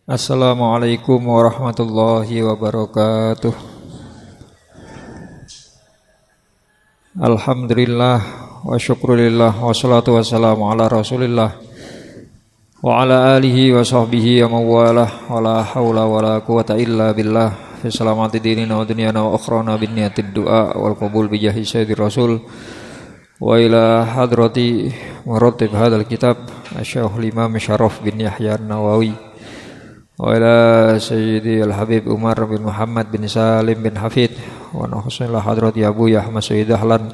Assalamualaikum warahmatullahi wabarakatuh. Alhamdulillah wa syukrulillah wa salatu wassalamu ala rasulillah wa ala alihi wa sahbihi wa mawalah wa la hawla wa la quwata illa billah fi salamati dinina wa dunyana wa akhrana bin niyatid du'a wal qabul bi jahi sayyidir rasul wa ila hadrati muratib hadal kitab asy-syaikh Imam Syaraf bin Yahya An-Nawawi wa ila sayyidi al-habib Umar bin Muhammad bin Salim bin Hafid wa nahusnil hadrati Abu ya Ahmad Sayyid Dahlan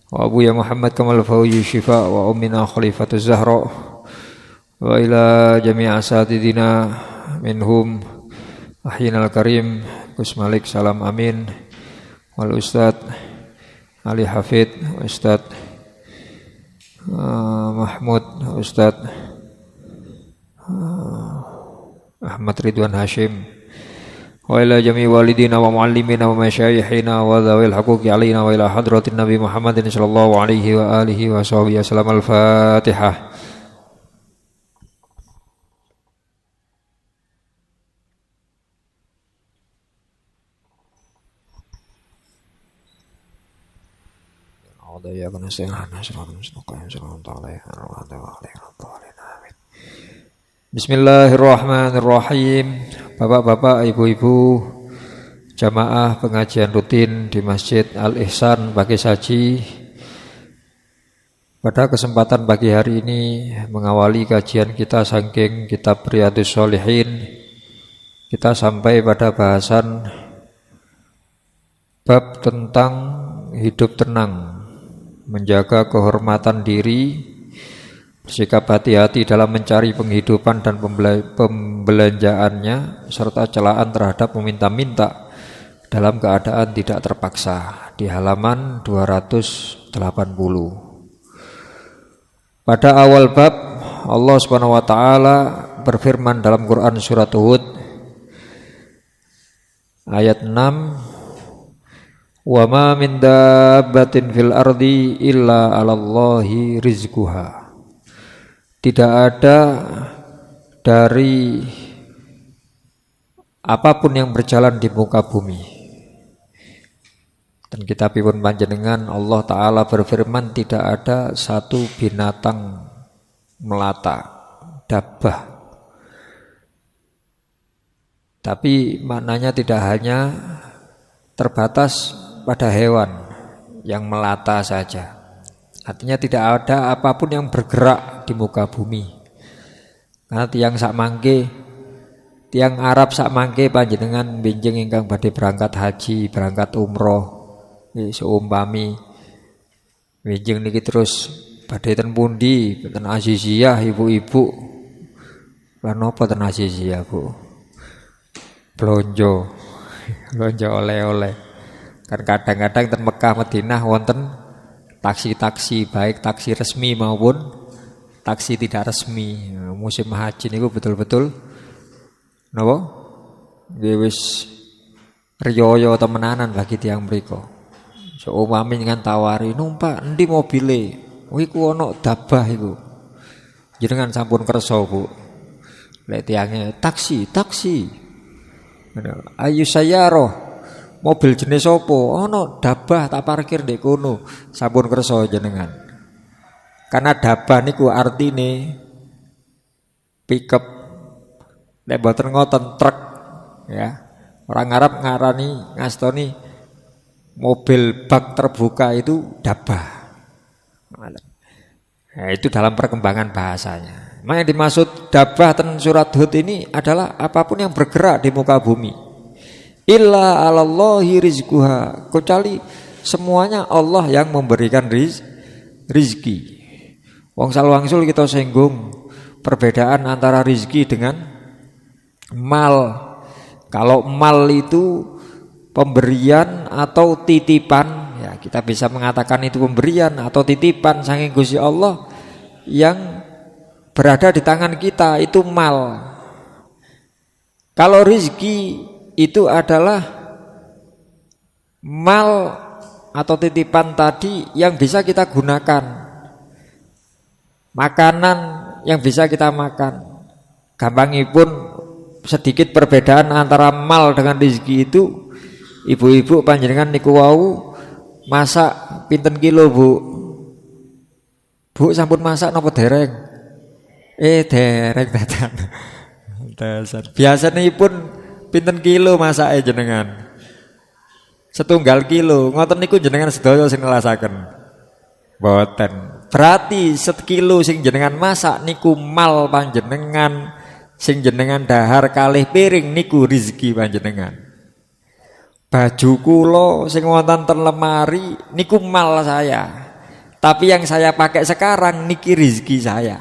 wa Abu ya Muhammad Kamal Fauzi Syifa wa ummina Khalifatuz Zahra wa ila jami' asatidina minhum ahyinal karim Gus Malik Salam Amin wal Ustad Ali Hafid Ustad Mahmud Ustad Ahmad Ridwan Hashim wa ila jami walidina wa muallimina wa masyayikhina wa dhawil haquqi alaina wa ila hadratin Nabi Muhammadin sallallahu alaihi wa alihi wa sahbihi wasallam. Al-Fatihah. Bismillahirrahmanirrahim. Bapak-bapak, ibu-ibu, jamaah pengajian rutin di Masjid Al-Ihsan Baki Saji, pada kesempatan pagi hari ini mengawali kajian kita saking kitab Riyadhus Shalihin, kita sampai pada bahasan bab tentang hidup tenang, menjaga kehormatan diri, bersikap hati-hati dalam mencari penghidupan dan pembelanjaannya, serta celaan terhadap meminta-minta dalam keadaan tidak terpaksa, di halaman 280. Pada awal bab, Allah Subhanahu wa taala berfirman dalam Quran surat Hud ayat 6, "Wa ma min dabbatin fil ardi illa 'alallahi rizquha." Tidak ada dari apapun yang berjalan di muka bumi. Dan kitabipun panjenengan Allah Ta'ala berfirman, tidak ada satu binatang melata, dabbah. Tapi maknanya tidak hanya terbatas pada hewan yang melata saja. Artinya tidak ada apapun yang bergerak di muka bumi. Karena tiang sak mangke, tiang Arab sak mangke panjenengan benjing ingkang badhe berangkat haji, berangkat umroh, seumpami benjing niki terus badhe ten pundi, ten Aziziyah ibu-ibu. Lah napa ten Aziziyah, Bu? Blonjo oleh-oleh. Kan kadang-kadang ten Mekah Madinah wonten taksi-taksi, baik taksi resmi maupun taksi tidak resmi. Musim haji niku betul-betul napa? Wis riyo temenanan bagi tiyang mriku. Seumpami dengan tawari, "Numpak endi mobile?" Iku ana dabah iku. Jenengan sampun kersa, Bu. Lek tiyange taksi. Ayu sayyarah. Mobil jenis opo? Ono dabah tak parkir ndek kono. Sampun kersa jenengan. Karena dabah niku artine pickup. Nek mboten ngoten truk ya. Orang Arab ngarani ngastoni mobil bak terbuka itu dabah. Nah, itu dalam perkembangan bahasanya. Yang dimaksud dabah ten surat Hud ini adalah apapun yang bergerak di muka bumi. Illa 'alallahi rizquha, kecuali semuanya Allah yang memberikan rizki. Wong salwangsul kita singgung perbedaan antara rizki dengan mal. Kalau mal itu pemberian atau titipan, ya kita bisa mengatakan itu pemberian atau titipan saking Gusti Allah yang berada di tangan kita, itu mal. Kalau rizki itu adalah mal atau titipan tadi yang bisa kita gunakan, makanan yang bisa kita makan. Gampangipun sedikit perbedaan antara mal dengan rezeki itu. Ibu-ibu panjenengan niku wau masak pinten kilo, Bu? Bu sampun masak napa dereng? Dereng dadan. Dasar. Biasanipun pinten kilo masake jenengan? 1 kilo. Ngoten niku jenengan sedaya sing nelasaken. Mboten. Berarti 1 kilo sing jenengan masak niku mal panjenengan, sing jenengan dahar kalih piring niku rezeki panjenengan. Baju kula sing wonten ten lemari niku mal saya. Tapi yang saya pakai sekarang niki rezeki saya.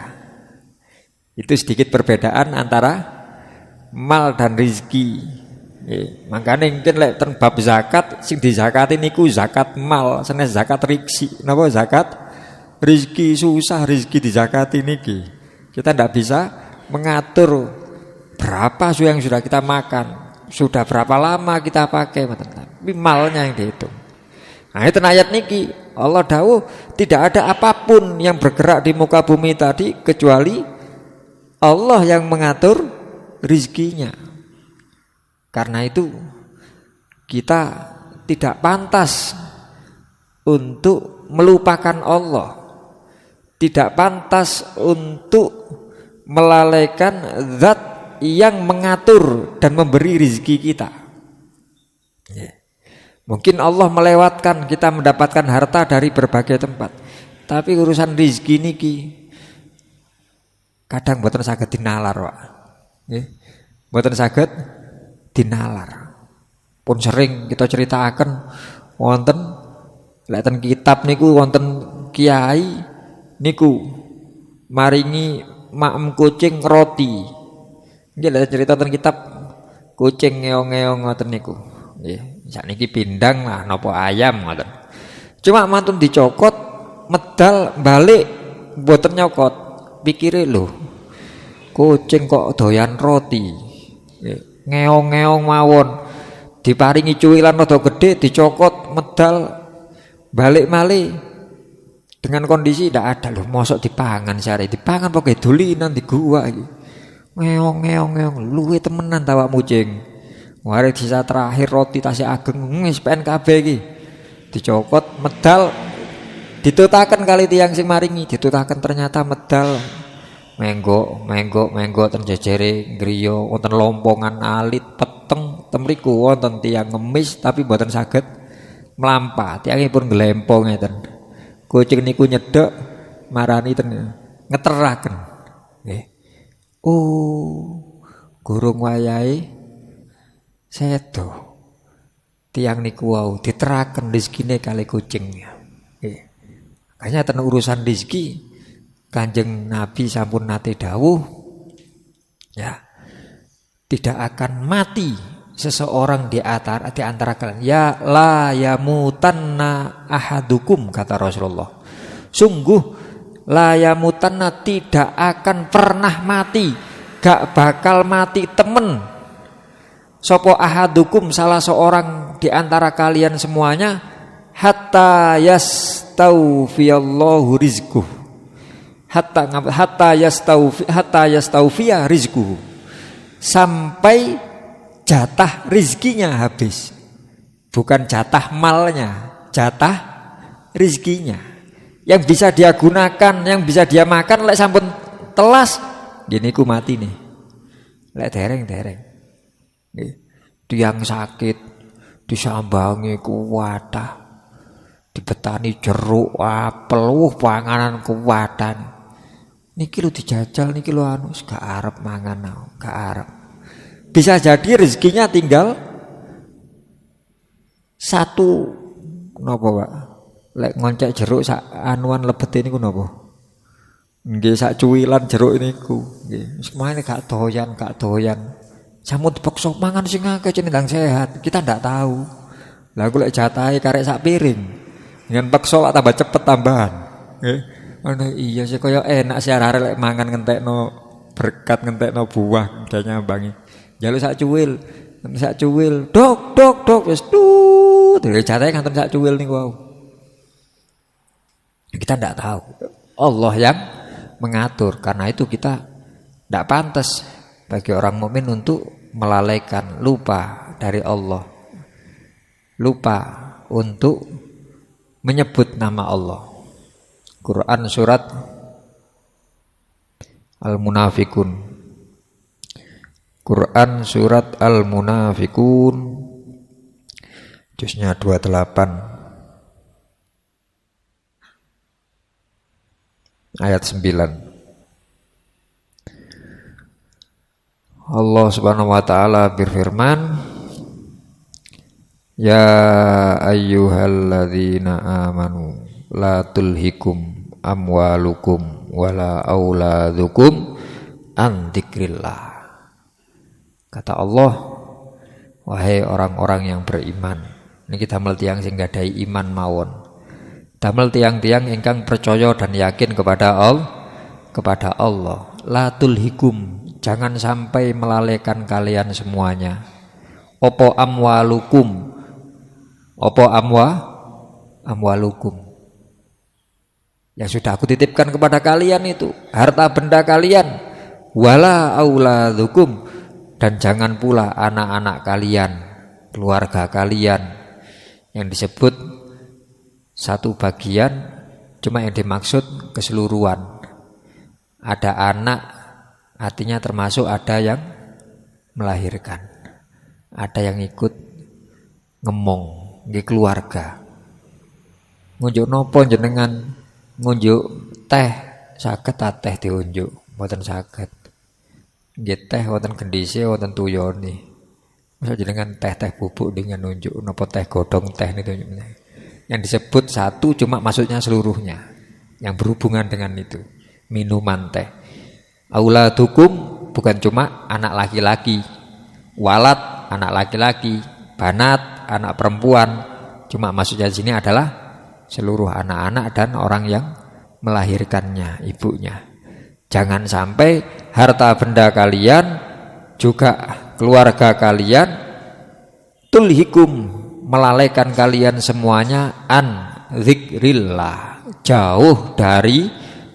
Itu sedikit perbedaan antara mal dan rezeki. Makanya mungkin lek ten bab zakat sing dizakati niku zakat mal, senes zakat rezeki. Napa zakat rezeki? Susah rezeki dizakati niki. Kita ndak bisa mengatur berapa yang sudah kita makan, sudah berapa lama kita pakai, tapi malnya yang dihitung. Nah, itu ayat niki Allah dawuh tidak ada apapun yang bergerak di muka bumi tadi kecuali Allah yang mengatur rezekinya. Karena itu kita tidak pantas untuk melupakan Allah, tidak pantas untuk melalaikan zat yang mengatur dan memberi rezeki kita. Mungkin Allah melewatkan kita mendapatkan harta dari berbagai tempat, tapi urusan rezeki niki kadang mboten saged dinalar, Pak. Mboten saged dinalar. Pun sering kita ceritakan wonten lek ten kitab niku wonten kiai niku maringi maem kucing roti. Nggih lek cerita ten kitab kucing ngeong-ngeong ngoten niku. Nggih, sakniki pindang lah napa ayam ngoten. Cuma mantun dicokot medal balik mboten nyokot. Pikire lho, kucing kok doyan roti. Ngeong-ngeong mawon, diparingi cuwilan rada gedhe dicokot medal balik malih dengan kondisi tidak ada loh, mosok dipangan sare dipangan pokoke dulinan di gua iki. Ngeong-ngeong luwe temenan ta awakmu cing. Mare sisa terakhir roti tasih ageng wis PNKB iki. Dicokot medal ditutaken kali tiyang sing maringi, ditutaken ternyata medal menggo ten jejere griya wonten lompongan alit peteng temriku wonten tiyang ngemis tapi mboten saged mlampah, tiyangipun glempong ngeten. Kucing niku nyedhek marani ten ngeteraken. Nggih. Gurung wayahe sedo. Tiyang niku wau diteraken rezekine kali kucingnya. Nggih. Makanya ten urusan rezeki Kanjeng Nabi sampun nate dawuh ya, tidak akan mati seseorang di antara kalian. Ya la yamutanna ahadukum, kata Rasulullah. Sungguh la yamutanna tidak akan pernah mati, gak bakal mati temen. Sopo ahadukum salah seorang di antara kalian semuanya hatta yastawfiyallahu rizquh. Hatta yastawfiya rizquhu, sampai jatah rizkinya habis. Bukan jatah malnya, jatah rizkinya yang bisa dia gunakan, yang bisa dia makan. Lek sampun telas gini ku mati nih. Lek dereng tiang sakit disambangi kuwatah, dibetani jeruk apel panganan kuwatan. Niki lu dijajal, niki lu anu gak arep mangan, gak arep. Bisa jadi rezekinya tinggal satu. Napa, Pak? Lek ngoncek jeruk sak anuan lebet niku napa? Nggih sak cuwilan jeruk niku. Nggih, semuanya gak doyan. Sampun dipaksa mangan sing akeh cenderung sehat. Kita ndak tahu. Lah aku lek jatahe karek sak piring. Dengan paksa tambah cepet tambahan. Nggih. Iya sih kaya enak sih arek lek mangan ngentekno berkat, ngentekno buah kayaknya nyambangi. Njaluk sak cuwil. Dok wis tut. Jatahe kanten sak cuwil niku wau. Kita ndak tahu. Allah yang mengatur. Karena itu kita ndak pantas bagi orang mukmin untuk melalaikan, lupa dari Allah, lupa untuk menyebut nama Allah. Quran surat Al-Munafikun. Quran surat Al-Munafikun juznya 28 ayat 9. Allah Subhanahu wa taala berfirman, ya ayyuhalladzina amanu la tulhikum amwalukum wala auladukum an dzikrillah. Kata Allah, wahai orang-orang yang beriman. Ini kita meltiang sing gadai iman mawon. Damel tiang-tiang ingkang percaya dan yakin kepada Allah. La tulhikum, jangan sampai melalaikan kalian semuanya. Opo amwalukum, opo amwalukum. Yang sudah aku titipkan kepada kalian itu harta benda kalian, wala auladukum, dan jangan pula anak-anak kalian, keluarga kalian. Yang disebut satu bagian, cuma yang dimaksud keseluruhan. Ada anak, artinya termasuk ada yang melahirkan, ada yang ikut ngemong di keluarga. Ngunjuk nopo jenengan, ngunjuk teh saged teh diunjuk, mboten saged. Nggih teh wonten gendhise wonten tuyone. Masa jenengan teh bubuk dengan nunjuk nopo teh godhong teh niku. Yang disebut satu cuma maksudnya seluruhnya yang berhubungan dengan itu. Minuman teh. Auladukum bukan cuma anak laki-laki, walad anak laki-laki, banat anak perempuan. Cuma maksudnya di sini adalah seluruh anak-anak dan orang yang melahirkannya, ibunya. Jangan sampai harta benda kalian juga keluarga kalian tulhikum, melalaikan kalian semuanya an zikrillah, jauh dari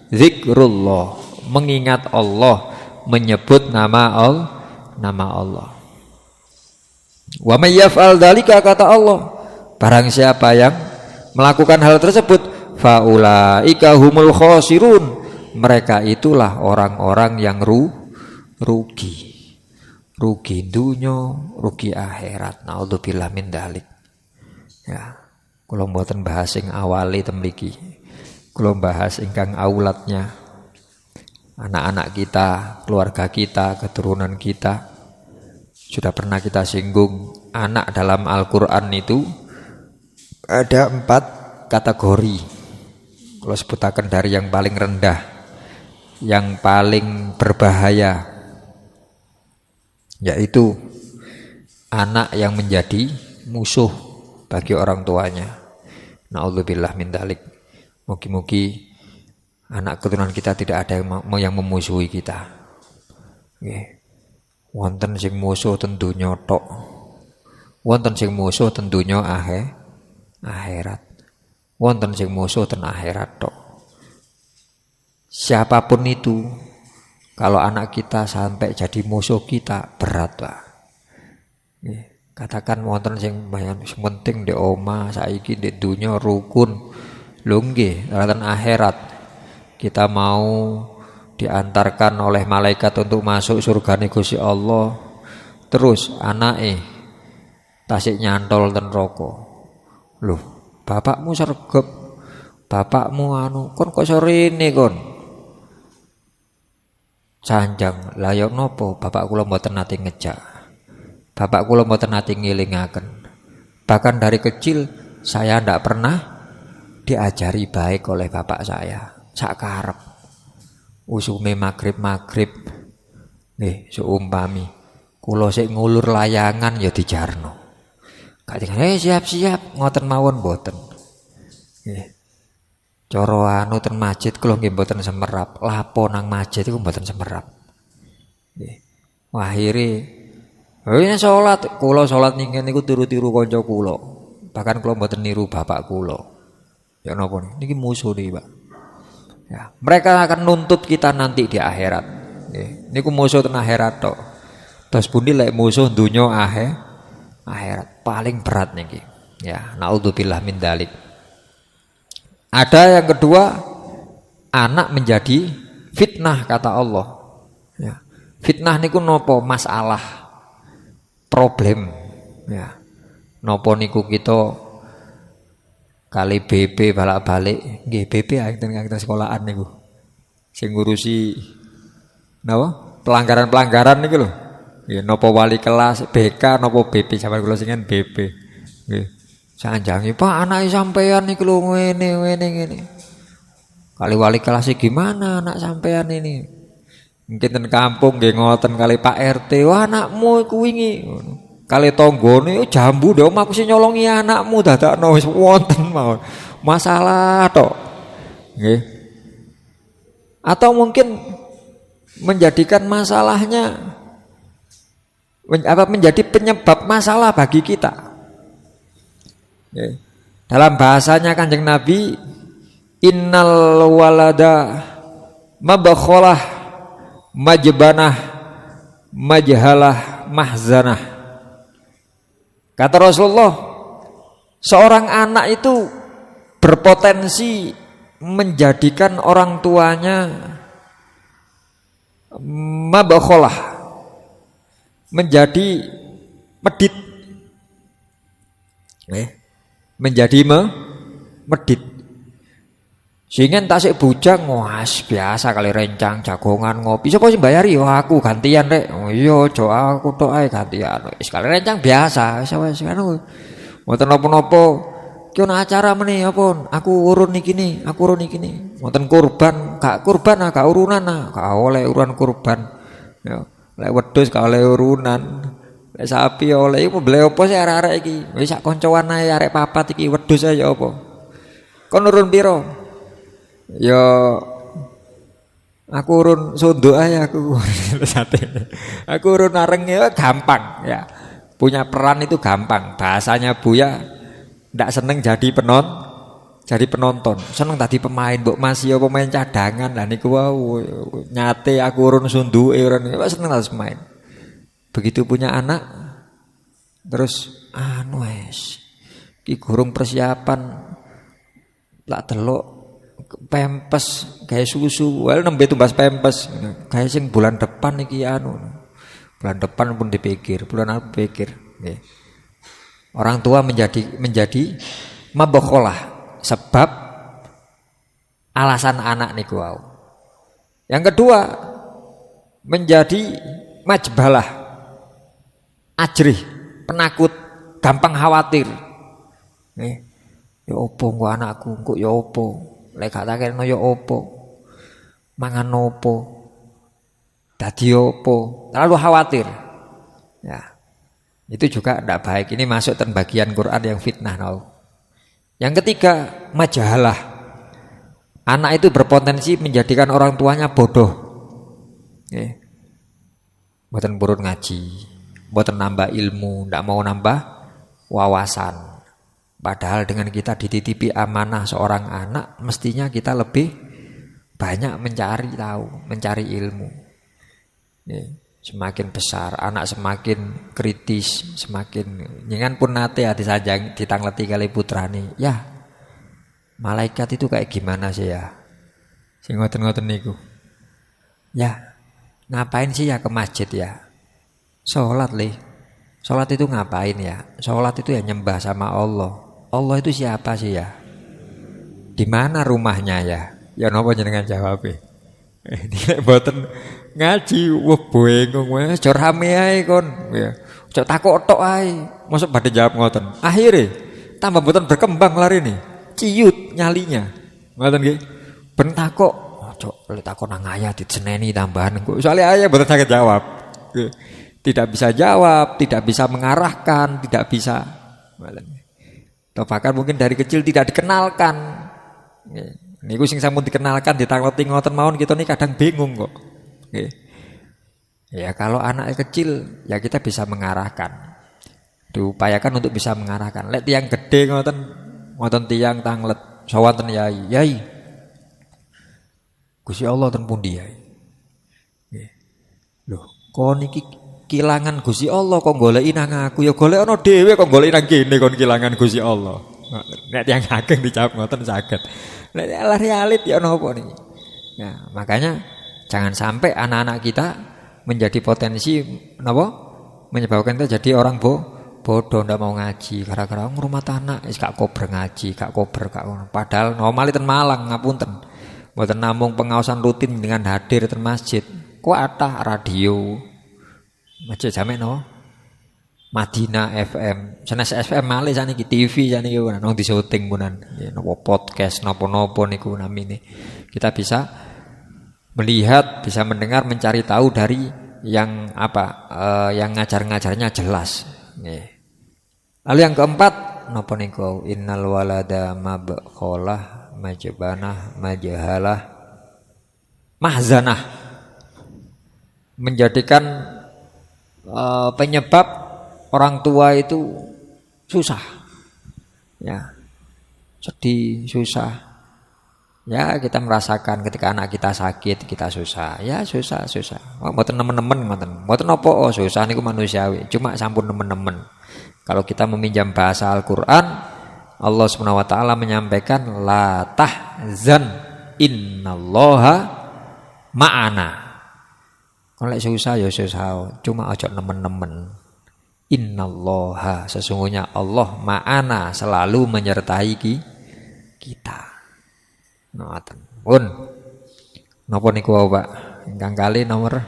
zikrullah, mengingat Allah, menyebut nama Allah. Wa may yaf'al dzalika, kata Allah, barang siapa yang melakukan hal tersebut, faulaika humul khosirun, mereka itulah orang-orang yang rugi dunya, rugi akhirat. Naudzubillah min dzalik. Ya, kula mboten bahas sing awale temriki. Kula bahas ingkang aulatnya. Anak-anak kita, keluarga kita, keturunan kita. Sudah pernah kita singgung, anak dalam Al-Qur'an itu ada 4 kategori. Kalau sebutakan dari yang paling rendah, yang paling berbahaya, yaitu anak yang menjadi musuh bagi orang tuanya. Na'udzubillah min dzalik. Mugi-mugi anak keturunan kita tidak ada yang memusuhi kita. Nggih. Wonten sing musuh tentunya tok. Wonten sing musuh tentunya akhirat. Wonten sing musuh ten akhirat tok. Siapapun itu, kalau anak kita sampai jadi musuh kita, berat, Pak. Nggih. Katakan wonten sing penting di oma saiki di dunia rukun lho nggih, dalem akhirat kita mau diantarkan oleh malaikat untuk masuk surga Gusti Allah, terus anake tasik nyantol ten neraka. Loh, bapakmu sregep, bapakmu kon kok sorene kon sanjang, lah ya napa bapak kula mboten nate ngejak. Bapak kula mboten nate ngelingaken. Bahkan dari kecil saya ndak pernah diajari baik oleh bapak saya. Sak karep. Usume magrib. Nggih, seumpami kula sik ngulur layangan ya dijarno. Gak dikene siap-siap ngoten mawon mboten. Nggih. Cara anu ten masjid kula nggih mboten semerap. Lapo nang masjid iku mboten semerap. Nggih. Akhire ini sholat, kula sholat ningken niku tiru-tiru kanca kula. Bahkan kula mboten niru bapak kula. Ya napa niki musuh niki, Pak. Ya, mereka akan nuntut kita nanti di akhirat. Niku musuh ten akhirat tok. Terus pundi lek musuh dunya akhirat paling berat niki. Ya, naudzubillah min dzalik. Ada yang kedua, anak menjadi fitnah kata Allah. Ya. Fitnah niku nopo? Masalah, problem. Ya. Nopo niku kita kali BP balik-balik, nggih BP enten kita sekolahan niku. Sing ngurusi napa? Pelanggaran-pelanggaran niku lho. Nggih, nopo wali kelas BK nopo BP sampeyan kula sing BP. Nggih. Sanjangi Pak anake sampean niku lho ngene. Kali wali kelas gimana anak sampean ini? Mungkin ten kampung nggih ngoten kali Pak RT, wah anakmu iku wingi. Kali tanggane jambu ndek omahku sing nyolongi anakmu dadakno wis wonten mawon. Masalah tok. Nggih. Atau mungkin menjadikan masalahnya menjadi penyebab masalah bagi kita. Nggih. Dalam bahasanya Kanjeng Nabi, innal walada mabakholah majbanah majhalah mahzanah. Kata Rasulullah, seorang anak itu berpotensi menjadikan orang tuanya mabakholah, menjadi medit, menjadi medit. Sehingga tasik bujang, wah biasa kali rencang jagongan ngopi. Siapa sih bayari? Wah aku gantian rek. Oh iya, coba aku tok ae gantian. Sekali rencang biasa. Siapa sih kan? Mboten napa-napa. Ki ono acara meneh apa? Aku urun iki ni, aku urun iki ni. Mboten kurban, gak urunan gak oleh urunan kurban. Ya, lek wedhus gak oleh urunan. Lek sapi oleh iku mbele apa sih arek-arek iki? Wis sak koncoan ae arek papat iki wedhus ae ya apa? Kon urun piro? Ya aku urun sondok ae aku. Aku urun areng ya gampang ya. Punya peran itu gampang. Bahasanya Buya ndak seneng jadi penonton. Seneng tadi pemain, mbok masih pemain cadangan. Lah niku wau nyate aku urun sunduke urun seneng harus main. Begitu punya anak terus wes iki gurung persiapan lak delok pempes gawe susu, wae nembe tumbas pempes. Gawe sing bulan depan iki bulan depan pun dipikir, bulan apa pikir. Nggih. Orang tua menjadi mabakholah sebab alasan anak niku wau. Yang kedua menjadi majbalah, ajrih, penakut, gampang khawatir. Nggih. Ya opo engko anakku, engko ya opo? Lek gak takeno ya opo? Mangan opo? Dadi opo? Terlalu khawatir. Ya. Itu juga tidak baik. Ini masuk ten bagian Quran yang fitnah. Yang ketiga, majalah. Anak itu berpotensi menjadikan orang tuanya bodoh. Mboten purun ngaji, mboten nambah ilmu, tidak mau nambah wawasan. Padahal dengan kita dititipi amanah seorang anak, mestinya kita lebih banyak mencari tahu, mencari ilmu. Semakin besar anak semakin kritis, semakin nyengan pun nate hati saja ditangleti kali putrane. Ya, malaikat itu kayak gimana sih ya? Sing ngoten-ngoten niku. Ya, ngapain sih ya ke masjid ya? Sholat Sholat itu ngapain ya? Sholat itu ya nyembah sama Allah. Allah itu siapa sih ya? Di mana rumahnya ya? Ya napa jenengan jawabnya? Ini mboten ngaji, wah bengong wes jor rame ae kon. Ya. Cok takok tok ae. Mosok badhe jawab ngoten. Akhire tambah mboten berkembang lari nih. Ciut nyalinya. Ngoten nggih. Ben takok, cok lek takok nang ayah diseneni tambahan kok. Soale ayah mboten saged jawab. Tidak bisa jawab, tidak bisa mengarahkan, tidak bisa. Atau bahkan mungkin dari kecil tidak dikenalkan. Niku sing sampun dikenalkan ditangleti ngoten mawon kita nih kadang bingung kok. Nggih. Ya kalau anak kecil ya kita bisa mengarahkan. Diupayakan untuk bisa mengarahkan. Lek tiang gede ngoten tiang tanglet sawanten yai. Yai. Gusti Allah ten pundi yai? Nggih. Lho, kon iki kilangan Gusti Allah kok goleki nang aku, ya golek ana dhewe kok goleki nang kene kon kilangan Gusti Allah. Nek tiyang ageng dijawab ngoten saged. Nek realit ya napa niki. Ya, makanya jangan sampai anak-anak kita menjadi potensi napa? Menyebabkan kita jadi orang bodoh ndak mau ngaji gara-gara ngrumat anak wis gak kober ngaji, gak kober gak ngono. Padahal normal ten Malang ngapunten. Mboten namung pengawasan rutin dengan hadir ten masjid. Kuatah radio. Masjid jamek no. Madinah FM. Sanes FM malih saniki TV saniki nang disyuting punan. Napa podcast napa-napa niku namine. Kita bisa melihat, bisa mendengar, mencari tahu dari yang yang ngajar-ngajarnya jelas. Lalu yang keempat, napa niku? Innal walada mabkhalah majbanah majhalah mahzanah. Menjadikan penyebab orang tua itu susah. Ya. Sedih, susah. Ya, kita merasakan ketika anak kita sakit, kita susah. Ya, susah. Mboten nemen-nemen ngoten. Mboten apa susah niku manusiawi. Cuma sampun nemen-nemen. Kalau kita meminjam bahasa Al-Qur'an, Allah Subhanahu wa taala menyampaikan la tahzan innallaha ma'ana. Kalau susah ya susah, cuma ojo nemen-nemen. Innallaha, sesungguhnya Allah ma'ana, selalu menyertai kita. Ngoten. Pun. Napa niku Pak? Ingkang kali nomor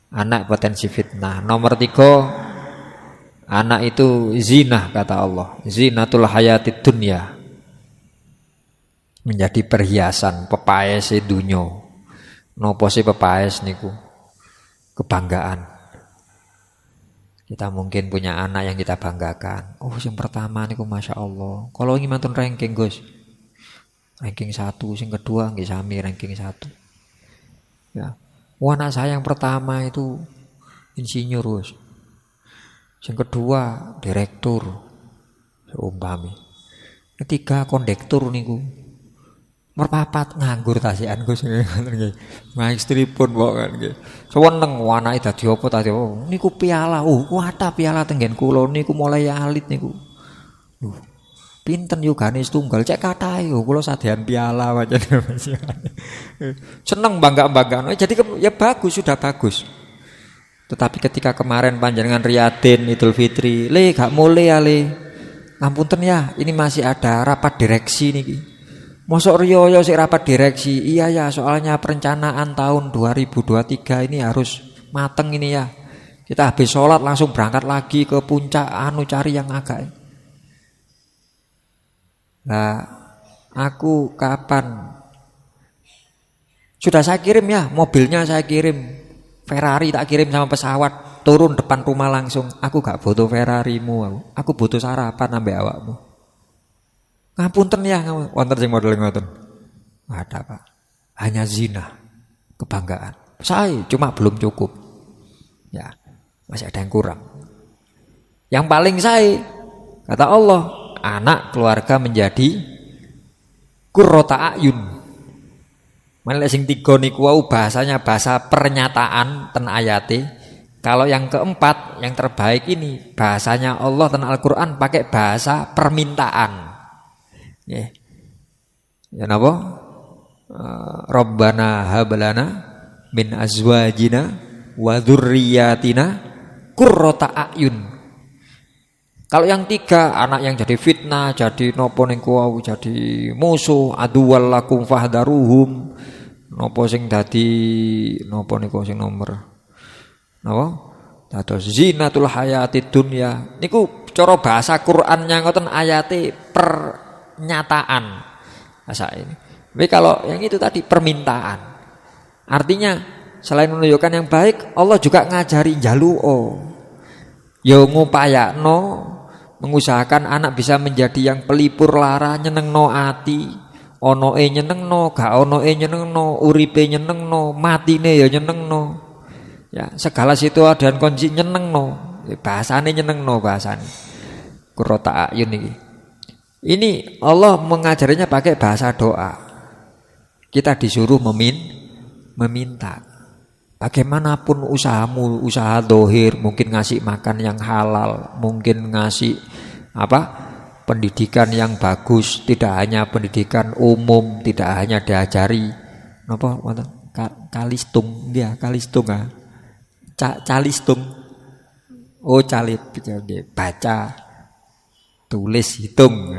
anak potensi fitnah. Nomor 3, anak itu zina kata Allah. Zinatul hayatid dunya. Menjadi perhiasan, pepaese dunya. Napa sih pepaes niku? Kebanggaan. Kita mungkin punya anak yang kita banggakan. Oh, yang pertama niku Masya Allah. Kalau ingin mantun ranking Gus, ranking 1, yang kedua nggih sami ranking 1. Ya. Anak saya yang pertama itu insinyur Gus. Yang kedua direktur. Seumpami. Ketiga kondektur niku. Merpapat nganggur tasian Gus ngoten nggih. Maestri pun kok kan nggih. Seneng anake dadi apa tadi niku piala. Kuwata piala tenggen kula niku mulai alit niku. Pinten yugane setunggal cek katahe kula sadean piala pancen. Seneng bangga-banggaan. Jadi ya bagus, sudah bagus. Tetapi ketika kemarin panjenengan Riyadin Idul Fitri, gak mulai ya ngapunten ya, ini masih ada rapat direksi niki. Mosok riyo sik rapat direksi. Iya ya, soalnya perencanaan tahun 2023 ini harus mateng ini ya. Kita habis sholat langsung berangkat lagi ke puncak cari yang agak. Nah, aku kapan? Sudah saya kirim ya, mobilnya saya kirim. Ferrari tak kirim sama pesawat, turun depan rumah langsung. Aku gak butuh Ferrarimu, aku butuh sarapan ambek awakmu. Ngapunten ya, wonten sing model ngoten. Ada Pak. Hanya zina, kebanggaan. Saya cuma belum cukup. Ya, masih ada yang kurang. Yang paling saya kata Allah, anak keluarga menjadi qurrata ayun. Malih sing 3 niku wau bahasanya bahasa pernyataan ten ayate. Kalau yang keempat, yang terbaik ini bahasanya Allah ten Al-Qur'an pakai bahasa permintaan. Ya napa? Rabbana hablana min azwajina wa dzurriyyatina qurrata a'yun. Kalau yang 3, anak yang jadi fitnah, jadi nopo ning kuwi jadi musuh, aduwal lakum fahdaruhum. Nopo sing dadi nopo niku sing nomor napa? Dados zinatul hayatid dunya. Niku cara bahasa Qur'annya ngoten ayate pernyataan. Bahasa ini. Tapi kalau yang itu tadi permintaan. Artinya selain menunjukkan yang baik, Allah juga ngajari jaluo. Yo ngupayakno mengusahakan anak bisa menjadi yang pelipur lara, nyenengno ati. Ono nyenengno, gak ono nyenengno, uripe nyenengno, matine ya nyenengno. Ya, segala situasi dan kondisi nyenengno. Bahasane nyenengno bahasane. Qurrata ayun iki. Ini Allah mengajarinya pakai bahasa doa. Kita disuruh meminta. bagaimanapun usahamu, usaha dohir, mungkin ngasih makan yang halal, mungkin ngasih pendidikan yang bagus, tidak hanya pendidikan umum, tidak hanya diajari kalistung, dia kalistung calistung, calit, baca, tulis, hitung,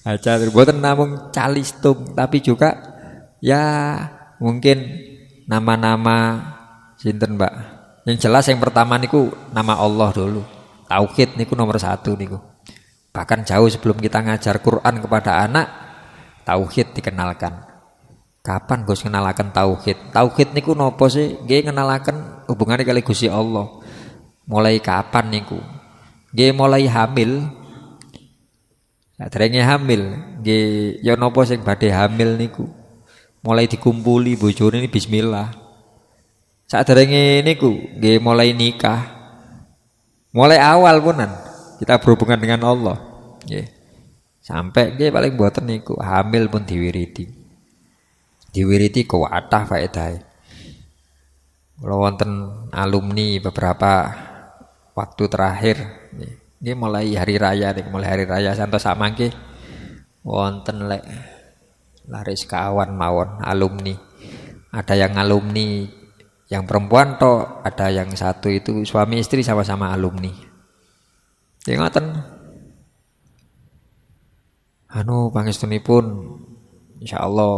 baca, bukan namung calistung, tapi juga ya mungkin nama-nama sinten Mbak. Yang jelas yang pertama niku nama Allah dulu. Tauhid niku nomor 1 niku. Bahkan jauh sebelum kita ngajar Quran kepada anak, tauhid dikenalkan. Kapan Gus kenalaken tauhid? Tauhid niku nopo sih? Nggih ngenalaken hubungannya kali Gusti Allah. Mulai kapan niku? Nggih mulai hamil. Saderenge hamil, nggih ya nopo sing badhe hamil niku? Mulai dikumpuli bojone ini bismillah. Saderenge niku nggih mulai nikah. Mulai awal punan kita berhubungan dengan Allah. Nggih. Sampai nggih paling mboten niku hamil pun diwiriti. Diwiriti kuwatah faedahe. Kula wonten alumni beberapa waktu terakhir nggih mulai hari raya santos sak mangke wonten lek laris kawan mawon alumni. Ada yang alumni yang perempuan toh, ada yang satu itu suami istri sama-sama alumni. Ya ngoten. Pangestunipun insyaallah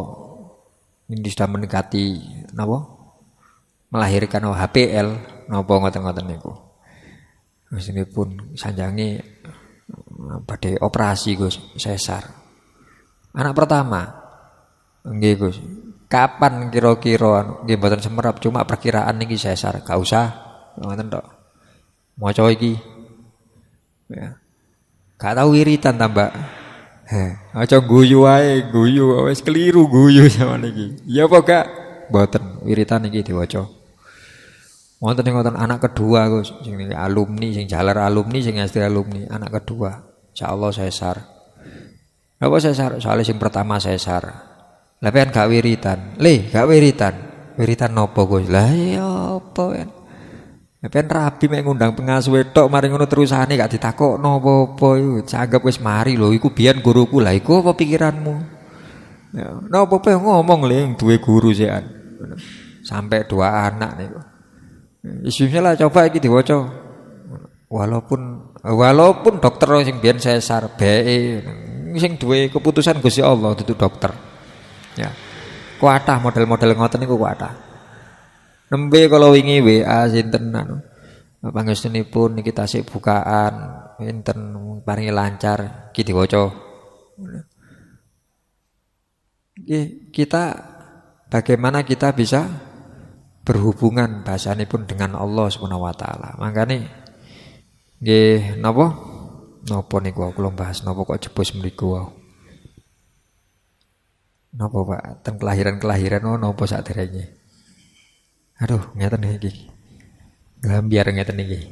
ini sudah mendekati melahirkan HPL napa ngoten-ngoten niku. Pangestunipun sanjange badhe operasi Gus sesar. Anak pertama. Nggih Gus. Kapan kira-kira nggih mboten semerap cuma perkiraan niki sesar, gak usah ngoten tok. Maca iki. Ya. Gak tau wiritan ta, Mbak. Aja guyu wae, guyu wis keliru guyu sama niki. Ya apa gak? Mboten wiritan iki diwaca. Wonten ngoten anak kedua Gus, sing alumni, sing jalar alumni, sing SD alumni, anak kedua. Insyaallah sesar. Apa sesar? Soalnya sing pertama sesar. Lah pengen gak wiritan. Gak wiritan. Wiritan nopo Gus? Lah ya apa kan? Pengen rabi mek ngundang pengasuh tok mari ngono terusane gak ditakokno apa-apa iku. Sanggep wis mari lho iku biyen guruku. Lah iku apa pikiranmu? Ya, napa ngomong le duwe guru sekan. Sampai 2 anak niku. Isunya lah coba iki diwaca. Walaupun dokter sing biyen sesar bae sing duwe keputusan Gusti Allah dudu dokter. Ya. Kuatah model-model ngoten niku kuatah. Nembe kalau wingi WA sinten pangestunipun niki tasik bukaan enten paringi lancar iki diwaca. Kita bagaimana kita bisa berhubungan bahasanipun dengan Allah Subhanahu wa taala. Makane nggih napa niku kula bahas napa kok jebus mriku wae. Napa Pak? Teng kelahiran napa saderenge? Aduh, ngeten iki. Gambiar ngeten iki.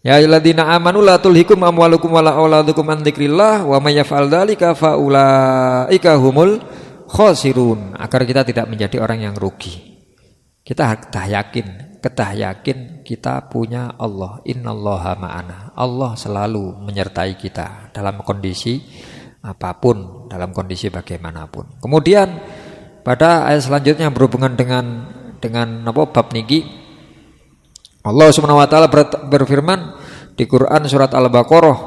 Ya ayyuhalladzina amanu la tulhikum amwalukum wala auladukum an dzikrillah wa may yaf'al dzalika faulaika humul khasirun. Agar kita tidak menjadi orang yang rugi. Kita kedah yakin kita punya Allah. Innallaha ma'ana. Allah selalu menyertai kita dalam kondisi apapun, dalam kondisi bagaimanapun. Kemudian pada ayat selanjutnya berhubungan dengan bab niki Allah Subhanahu wa taala berfirman di Quran surat Al-Baqarah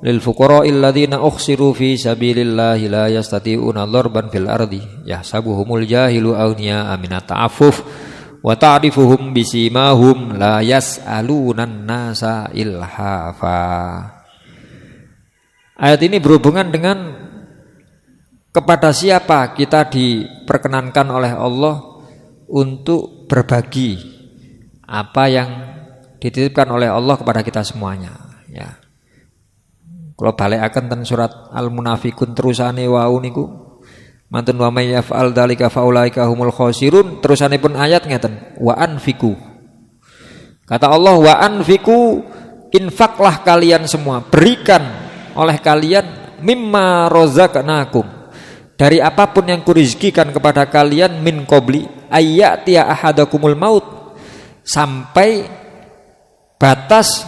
lil fuqara'il ladzina ukhsiru fi sabilillahi la yastati'una dharban fil ardi yahsabuhumul jahilu aghniya minat ta'affuf wa ta'rifuhum bisimahum la yas'alunan nasa ilhafa. Ayat ini berhubungan dengan kepada siapa kita diperkenankan oleh Allah untuk berbagi apa yang dititipkan oleh Allah kepada kita semuanya. Ya. Kalau balekaken ten surat Al-Munafiqun terusane wau niku mantun wa may yaf'al dzalika faulaika humul khasirun, terusanipun ayat ngeten wa anfiku. Kata Allah wa anfiku, infaklah kalian semua, berikan oleh kalian mimma rozaqnakum, dari apapun yang kurizkikan kepada kalian min qabli, ayyatiya ahadakumul maut, sampai batas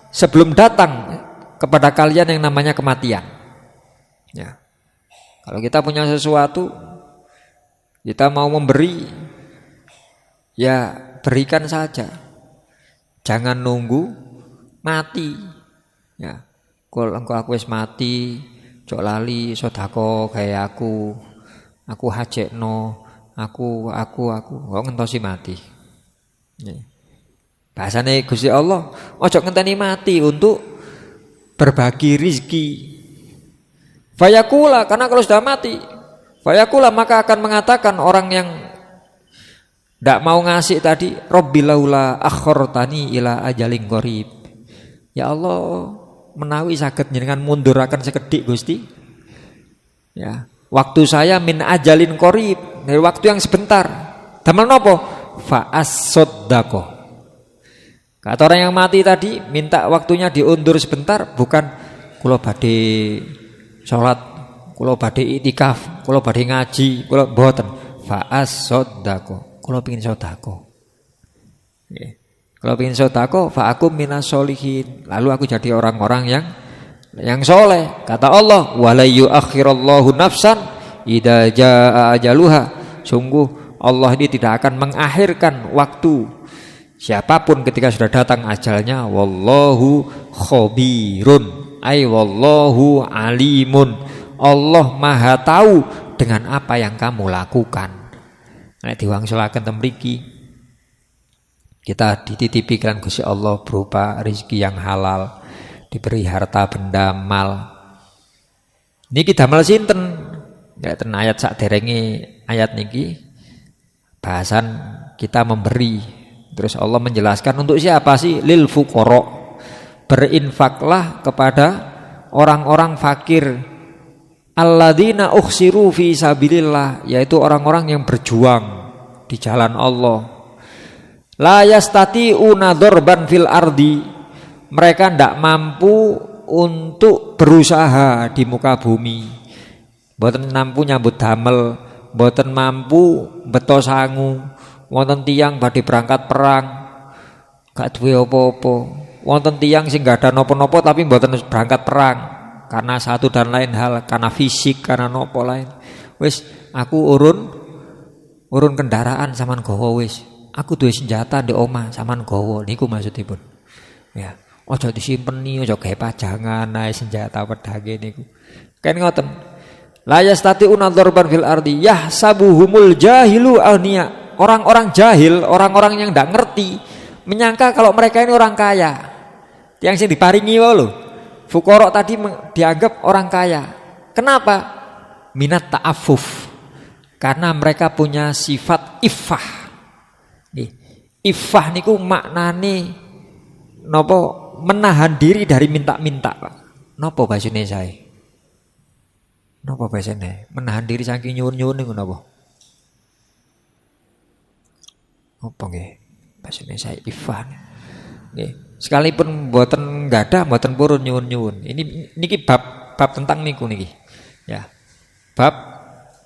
sebelum datang kepada kalian yang namanya kematian. Ya. Kalau kita punya sesuatu, kita mau memberi, ya berikan saja. Jangan nunggu mati. Ya. Kalau aku wis mati, jok lali sedekah kayak aku hajekno, aku kok ngentosi mati. Ya. Bahasane Gusti Allah, ojo ngenteni mati untuk berbagi rizki. Fayakula, karena kalau sudah mati, fayakula maka akan mengatakan orang yang tidak mau ngasih tadi, Rabbi laula akhortani ila ajalin qarib. Ya Allah, menawi saged njenengan munduraken sekedhik Gusti. Ya, waktu saya min ajalin qarib, dari waktu yang sebentar. Damel napa? Fa as-saddaqah. Kata orang yang mati tadi, minta waktunya diundur sebentar, bukan kula badhe salat, kula badhe iktikaf, kula badhe ngaji, kula mboten. Fa as-saddaqah. Kula pengin sedekah. Nggih. Kula pengin sedekah, fa akum minas sholihin. Lalu aku jadi orang-orang yang soleh. Kata Allah, wala yuakhirallahu nafsan idza jaa ajaluha. Sungguh Allah ini tidak akan mengakhirkan waktu siapapun ketika sudah datang ajalnya. Wallahu khabirun, ay wallahu alimun. Allah Maha tahu dengan apa yang kamu lakukan. Nek diwangsulaken ten mriki, kita dititipi kan Gusti Allah berupa rezeki yang halal, diberi harta benda mal. Niki damel sinten? Nek ten ayat saderenge ayat niki bahasan kita memberi. Terus Allah menjelaskan untuk siapa sih? Lil fuqara. Berinfaklah kepada orang-orang fakir. Alladzina ukhsiru fi sabilillah, yaitu orang-orang yang berjuang di jalan Allah. La yastati'una dzarban fil ardi. Mereka tidak mampu untuk berusaha di muka bumi. Mboten mampu nyambut damel, mboten mampu beto sangu. Wonten tiyang badhe berangkat perang, gak duwe apa-apa. Wonten tiyang sing gak ada napa-napa tapi mboten berangkat perang karena satu dan lain hal, karena fisik, karena nopo lain. Wis aku urun kendaraan sampean gawa wis. Aku duwe senjata ndek omah sampean gawa, niku maksudipun. Ya, aja disimpeni, aja gawe pajangan ae senjata pedange niku. Kan ngoten. La yastati'una dzarban fil ardi yahsabuhumul jahilu aghnia. Orang-orang jahil, orang-orang yang tidak ngerti, menyangka kalau mereka ini orang kaya. Yang sing diparingi wae lho. Fuqara tadi dianggap orang kaya. Kenapa? Minat ta'affuf. Karena mereka punya sifat iffah. Nih, iffah niku maknane napa? Menahan diri dari minta-minta, Pak. Napa basine sae? Napa basine? Menahan diri saking nyuwun-nyuwun niku napa? Apa nggih? Basine sae iffah. Nggih. Sekalipun mboten gadah, mboten purun nyuwun-nyuwun. Ini niki bab tentang niku niki. Ya. Bab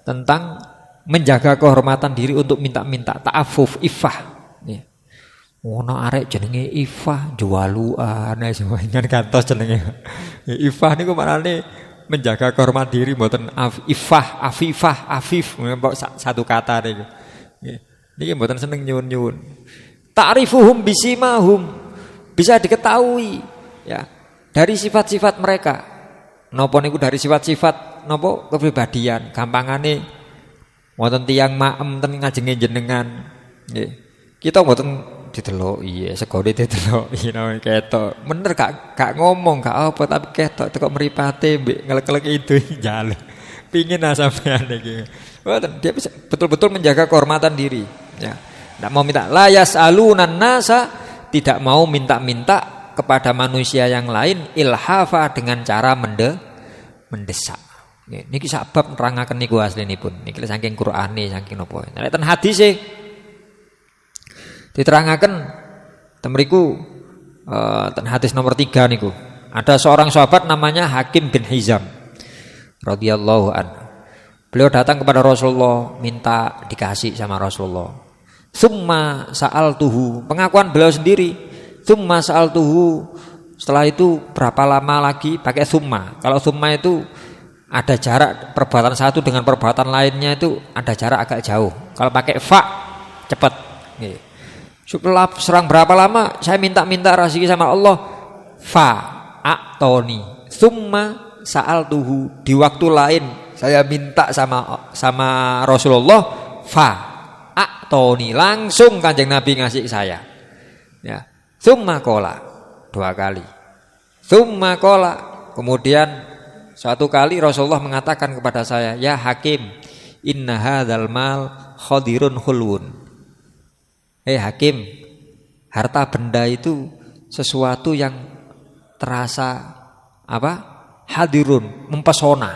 tentang menjaga kehormatan diri untuk minta-minta, ta'affuf, iffah. Nggih. Ono arek jenenge iffah, jualuan semuanya kantos jenenge. Iffah niku maknane menjaga kehormatan diri, mboten iffah, afifah, afif, satu kata niku. Nggih. Niki mboten seneng nyuwun-nyuwun. Ta'rifuhum bisimahum, bisa diketahui ya dari sifat-sifat mereka. Napa niku dari sifat-sifat napa kepribadian. Gampangane wonten tiyang maem ten ngajenge jenengan. Nggih. Kita mboten dideloki, segone dideloki ketok. Bener gak ngomong gak apa tapi ketok teko mripate mbek ngelek-elek itu jalo. Pingin sampean iki. Dia bisa betul-betul menjaga kehormatan diri. Ya, tidak mau minta layas alunan nasa, tidak mau minta-minta kepada manusia yang lain ilhafa dengan cara mendesak. Niki sabab nerangaken niku aslinipun. Niki saking Qur'ane saking napa. Nek ten hadise diterangaken temriku ten hadis nomor 3 niku. Ada seorang sahabat namanya Hakim bin Hizam radhiyallahu anhu. Beliau datang kepada Rasulullah minta dikasih sama Rasulullah. Summa sa'altuhu, pengakuan beliau sendiri. Summa sa'altuhu, setelah itu berapa lama lagi pakai summa. Kalau summa itu ada jarak perbuatan satu dengan perbuatan lainnya itu ada jarak agak jauh. Kalau pakai fa cepat. Setelah serang berapa lama saya minta rezeki sama Allah, fa a'toni. Summa sa'altuhu, di waktu lain saya minta sama Rasulullah, fa a'toni, langsung Kanjeng Nabi ngasih saya. Ya. Summa qala, 2 kali. Summa qala, kemudian suatu kali Rasulullah mengatakan kepada saya, ya Hakim, inna hadzal mal khadirun khulwun. Hakim, harta benda itu sesuatu yang terasa hadirun, mempesona.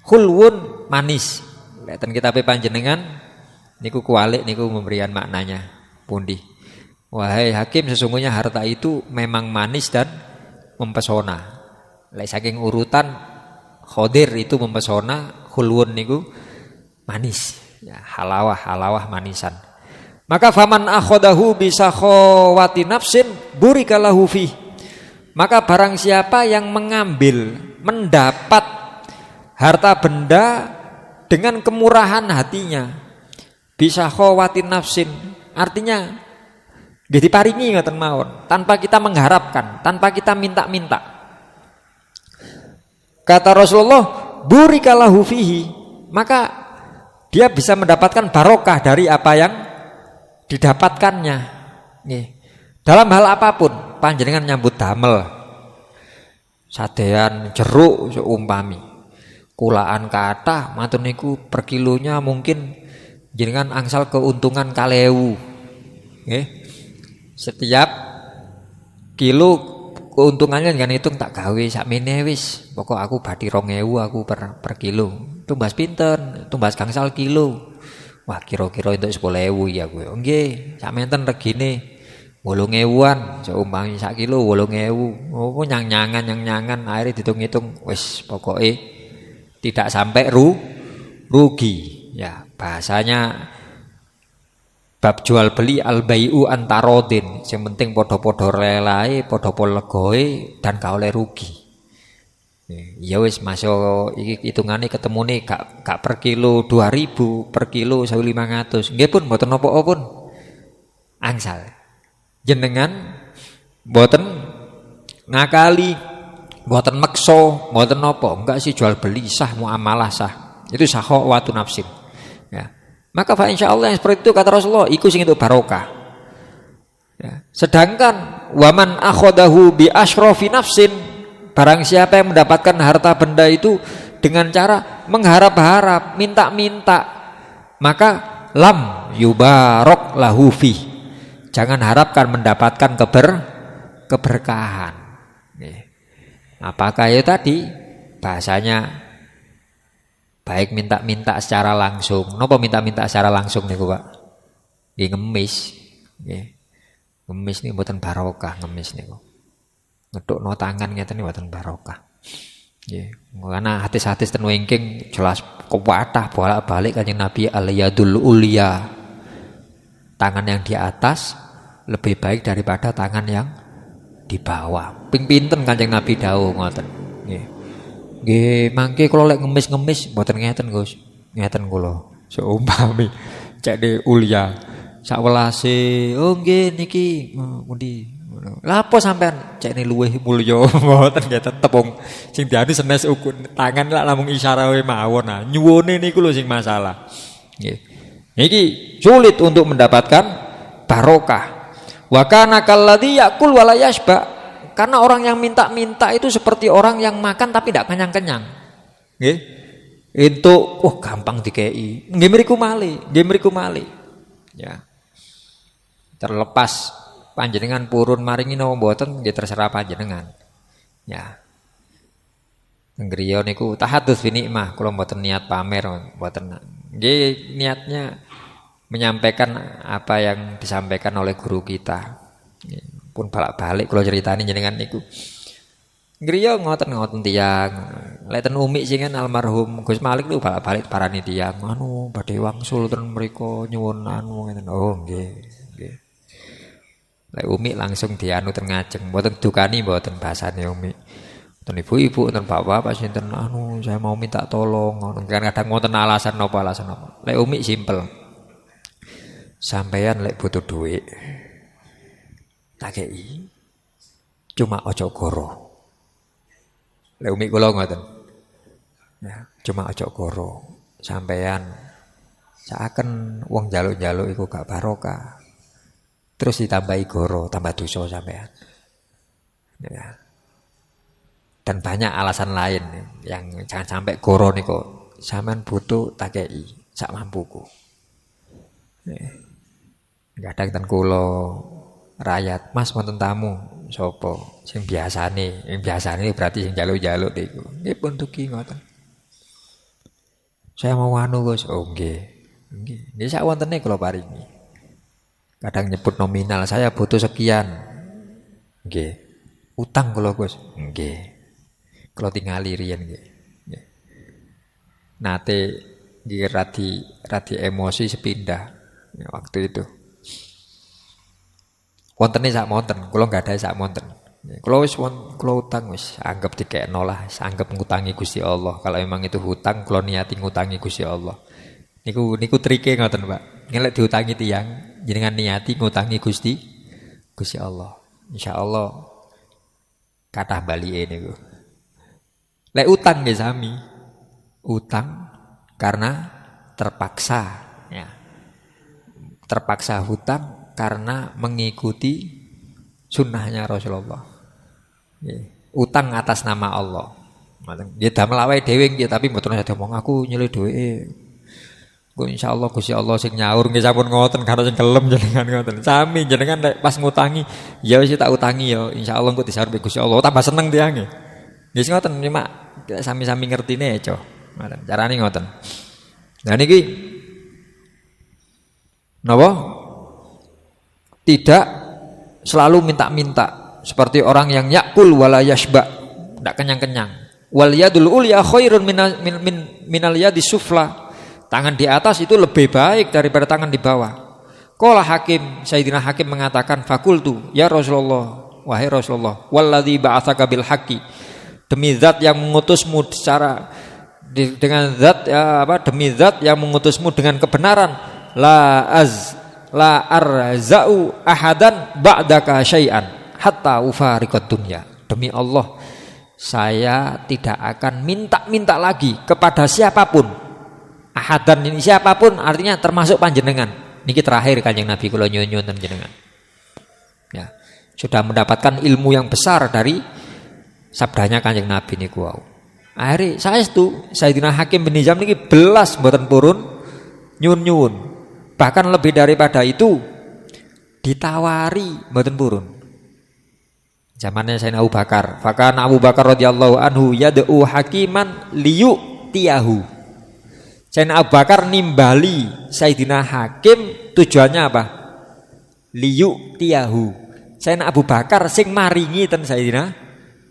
Khulwun, manis. Leten kitabe panjenengan niku kualik niku memberikan maknanya pundi. Wahai Hakim, sesungguhnya harta itu memang manis dan mempesona. Lek saking urutan khadir itu mempesona, khulwun niku manis. Ya, halawah manisan. Maka faman akhodahu bisa khawati nafsin burikalahu fi. Maka barang siapa yang mendapat harta benda dengan kemurahan hatinya, bisa khawati nafsin, artinya diparingi ngoten mawon, tanpa kita mengharapkan, tanpa kita minta-minta. Kata Rasulullah, burikalahu fihi, maka dia bisa mendapatkan barokah dari apa yang didapatkannya. Dalam hal apapun, panjenengan nyambut damel, sadean jeruk seumpami, kulaan kathah matur niku per kilonya mungkin jenengan angsal keuntungan 2.000. Nggih. Setiap kilo keuntungannya jangan hitung tak gawe sakmene wis. Pokok aku badi 2.000 aku per kilo. Tumbas pinten? Tumbas gangsal kilo. Wah, kira-kira entuk 10.000 ya kowe. Nggih, sakmenten regine 8.000-an, seumpami sak kilo 8.000. Oh, nyang-nyangan akhirnya dihitung-hitung wis pokoke tidak sampai rugi. Ya, bahasanya bab jual beli al-bai'u antarodin, yang penting podo-podo relae, podo-podo legoe dan gak oleh rugi. Ya wis masuk iki hitungane ketemune gak per kilo 2.000, per kilo 1.500. Nggih pun mboten napa pun. Angsal. Jenengan mboten ngakali, mboten meksa, mboten napa, enggak sih jual beli sah, muamalah sah. Itu sahwatu nafsin. Ya. Maka fa insyaallah yang seperti itu kata Rasulullah iku sing entuk barokah. Ya. Sedangkan waman akhodahu bi asyrafi nafsin, barang siapa yang mendapatkan harta benda itu dengan cara mengharap-harap, minta-minta, maka lam yubarok lahu fi. Jangan harapkan mendapatkan keberkahan. Apakah itu tadi bahasanya baik minta-minta secara langsung. Napa minta-minta secara langsung niku, Pak? Nggih ngemis. Nggih. Ngemis niku mboten barokah ngemis niku. Ngedukno tangan ngeten niku mboten barokah. Nggih. Karena hadis-hadis ten wingking jelas kuwatah bolak-balik Kanjeng Nabi al-yadul ulya. Tangan yang di atas lebih baik daripada tangan yang di bawah. Ping pinten Kanjeng Nabi dawuh ngoten. Nggih. Nggih, mangke kula lek ngemis-ngemis mboten ngeten, Gus. Ngeten kula. Seumpami cek de ulya sak welase, oh nggih niki pundi. Lah apa sampean cek ne luweh mulya mboten nggih tetep wong sing diadu senes ukun tangan lak namung isyarah wae mawon. Nah, nyuwune niku lho sing masalah. Nggih. Niki sulit untuk mendapatkan barokah. Wa kana kalladzi yaqul wa la yashba. Karena orang yang minta-minta itu seperti orang yang makan tapi tidak kenyang-kenyang. Nggih. Entuk gampang dikei. Nggih mriku malih. Ya. Terlepas panjenengan purun maringi napa mboten nggih terserah panjenengan. Ya. Ngriya niku tahadus bi nikmah, kula mboten niat pamer mboten. Nggih niatnya menyampaikan apa yang disampaikan oleh guru kita. Pun balik-balik kalau ceritani jenengan niku. Ngriya ngoten tiyang Lek ten Umi sing kan almarhum Gus Malik niku balik parani tiyang badhe wangsul ten mriko nyuwun ngeten. Oh nggih, nggih. Lek Umi langsung dianu ten ngajeng, mboten dukani mboten basane Umi. Ten ibu-ibu ten bapak sinten saya mau minta tolong ngono. Kadang wonten alasan napa. Lek Umi simpel. Sampeyan lek butuh duit tak kei. Cuma ojo goro. Lek Umi kula ngoten. Ya, cuma ojo goro. Sampeyan seakan wong jaluk-jaluk iku gak barokah. Terus ditambahi goro, tambah dosa sampeyan. Ya. Dan banyak alasan lain yang jangan sampai goro niku. Sampeyan butuh tak kei sak mampuku. Kadang ten kula rakyat, Mas wonten tamu sapa sing biasane berarti sing jaluk-jaluk niku. Nggih pun dugi ngoten. Saya mau anu Gus. Oh nggih. Nggih. Nggih sak wontene kula paringi. Kadang nyebut nominal, saya butuh sekian. Nggih. Utang kula Gus. Nggih. Kula tingali riyen nggih. Nggih. Nate nggih radi emosi sepindah ya, waktu itu. Wontene sak monten, kula enggak ada sak monten. Kula utang wis anggap dikekno lah, anggap ngutangi Gusti Allah. Kalau memang itu hutang, kula niati ngutangi Gusti Allah. Niku trike ngoten, Pak. Nek diutangi tiyang, jenengan niati ngutangi Gusti Allah. Insyaallah kathah balike niku. Lek utang nggih sami. Utang karena terpaksa ya. Terpaksa hutang karena mengikuti sunnahnya Rasulullah. Utang atas nama Allah. Dia damel awake dhewe nggih tapi mboten usah ngomong aku nyelih dheweke. Engko insyaallah Gusti Allah sing nyaur nggih sampun ngoten karo sing kelem jenengan ngoten. Sami jenengan nek pas ngutangi ya wis tak utangi ya insyaallah engko disaur Gusti Allah tambah seneng tiange. Nggih ngoten cuma sami-sami ngertine ya, ngoten. Carane ngoten. Nah niki napa? Tidak selalu minta-minta seperti orang yang yakul wala yashba, tidak kenyang-kenyang. Wal yadul ulya khairun minal yadi sufla. Tangan di atas itu lebih baik daripada tangan di bawah. Qala Hakim, Sayyidina Hakim mengatakan fakultu, ya Rasulullah, wahai Rasulullah, walladzi ba'atsaka bil haqqi. Demi zat yang mengutusmu dengan zat demi zat yang mengutusmu dengan kebenaran, la arzau ahadan ba'daka syai'an hatta ufariqad dunya. Demi Allah, saya tidak akan minta-minta lagi kepada siapapun. Ahadan ini siapapun artinya termasuk panjenengan. Niki terakhir Kanjeng Nabi kula nyuwun jenengan. Ya, sudah mendapatkan ilmu yang besar dari sabdanya Kanjeng Nabi niku wau. Akhire saestu Sayyidina Hakim bin Hizam niki belas mboten purun nyuwun-nyuwun. Bahkan lebih daripada itu ditawari mboten purun. Zamannya Sayyidina Abu Bakar. Fakana Abu Bakar radhiyallahu anhu yad'u hakiman liyutiyahu. Sayyidina Abu Bakar nimbali Sayyidina Hakim tujuannya apa? Liyutiyahu. Sayyidina Abu Bakar sing maringi ten Sayyidina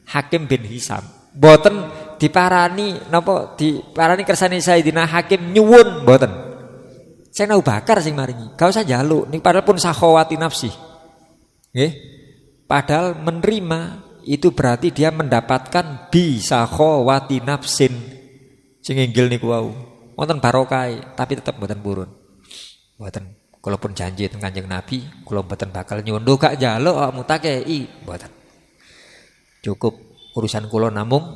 Hakim bin Hizam. Mboten diparani kersane Sayyidina Hakim nyuwun mboten. Sayyidina Abu Bakar sing maringi. Gak usah njaluk, ning padahal pun sakhawati nafsi. Nggih. Padahal menerima itu berarti dia mendapatkan bi sakhawati nafsin. Sing inggil niku wau. Wonten barokah, tapi tetep mboten purun. Mboten. Kalaupun janji teng Kanjeng Nabi, kula mboten bakal nyuwun gak njaluk awakmu takei, mboten. Cukup urusan kula namung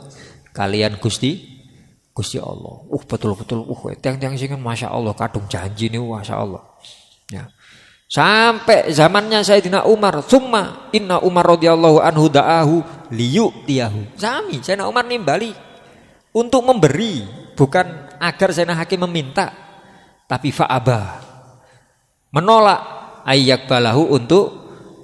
kalian Gusti Allah. Betul-betul tiang-tiang sing Masya Allah kadung janji niku Masya Allah. Ya. Sampai zamannya Sayyidina Umar, summa inna Umar radhiyallahu anhu da'ahu liyutiyahu. Sami Sayyidina Umar nimbali untuk memberi, bukan agar Sayyidina Hakim meminta, tapi fa'aba. Menolak ayyak balahu untuk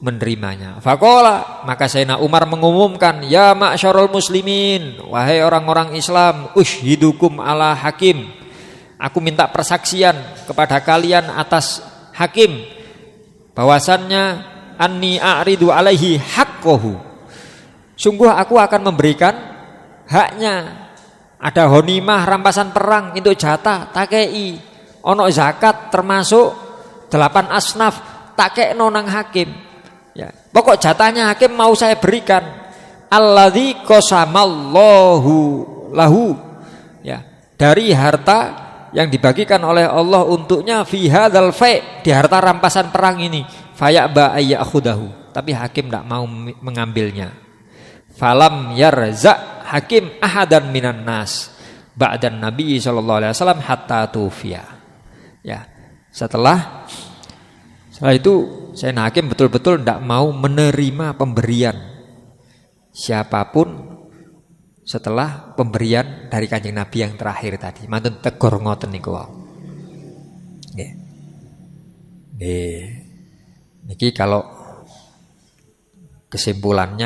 menerimanya. Faqala, maka Sayyidina Umar mengumumkan, ya ma'syarul muslimin, wahai orang-orang Islam, ushidukum ala hakim. Aku minta persaksian kepada kalian atas hakim bahwasannya anni a'ridu alaihi haqqahu. Sungguh aku akan memberikan haknya Ada honimah rampasan perang itu jatah takei. Ono zakat termasuk 8 asnaf takekno nang hakim. Ya, pokok jatahnya hakim mau saya berikan. Alladzi qasamallahu lahu. Ya, dari harta yang dibagikan oleh Allah untuknya fi hadzal fa' di harta rampasan perang ini. Fayaba ayyakhudahu. Tapi hakim tidak mau mengambilnya. Falam yarza hakim ahadan minan nas ba'dan Nabi sallallahu alaihi wasallam hatta tufiya. Ya, setelah itu Sayyidina Hakim betul-betul tidak mau menerima pemberian siapapun setelah pemberian dari Kanjeng Nabi yang terakhir tadi. Mantun tegur ngoten niku wae. Nggih. Nggih. Niki kalau kesimpulan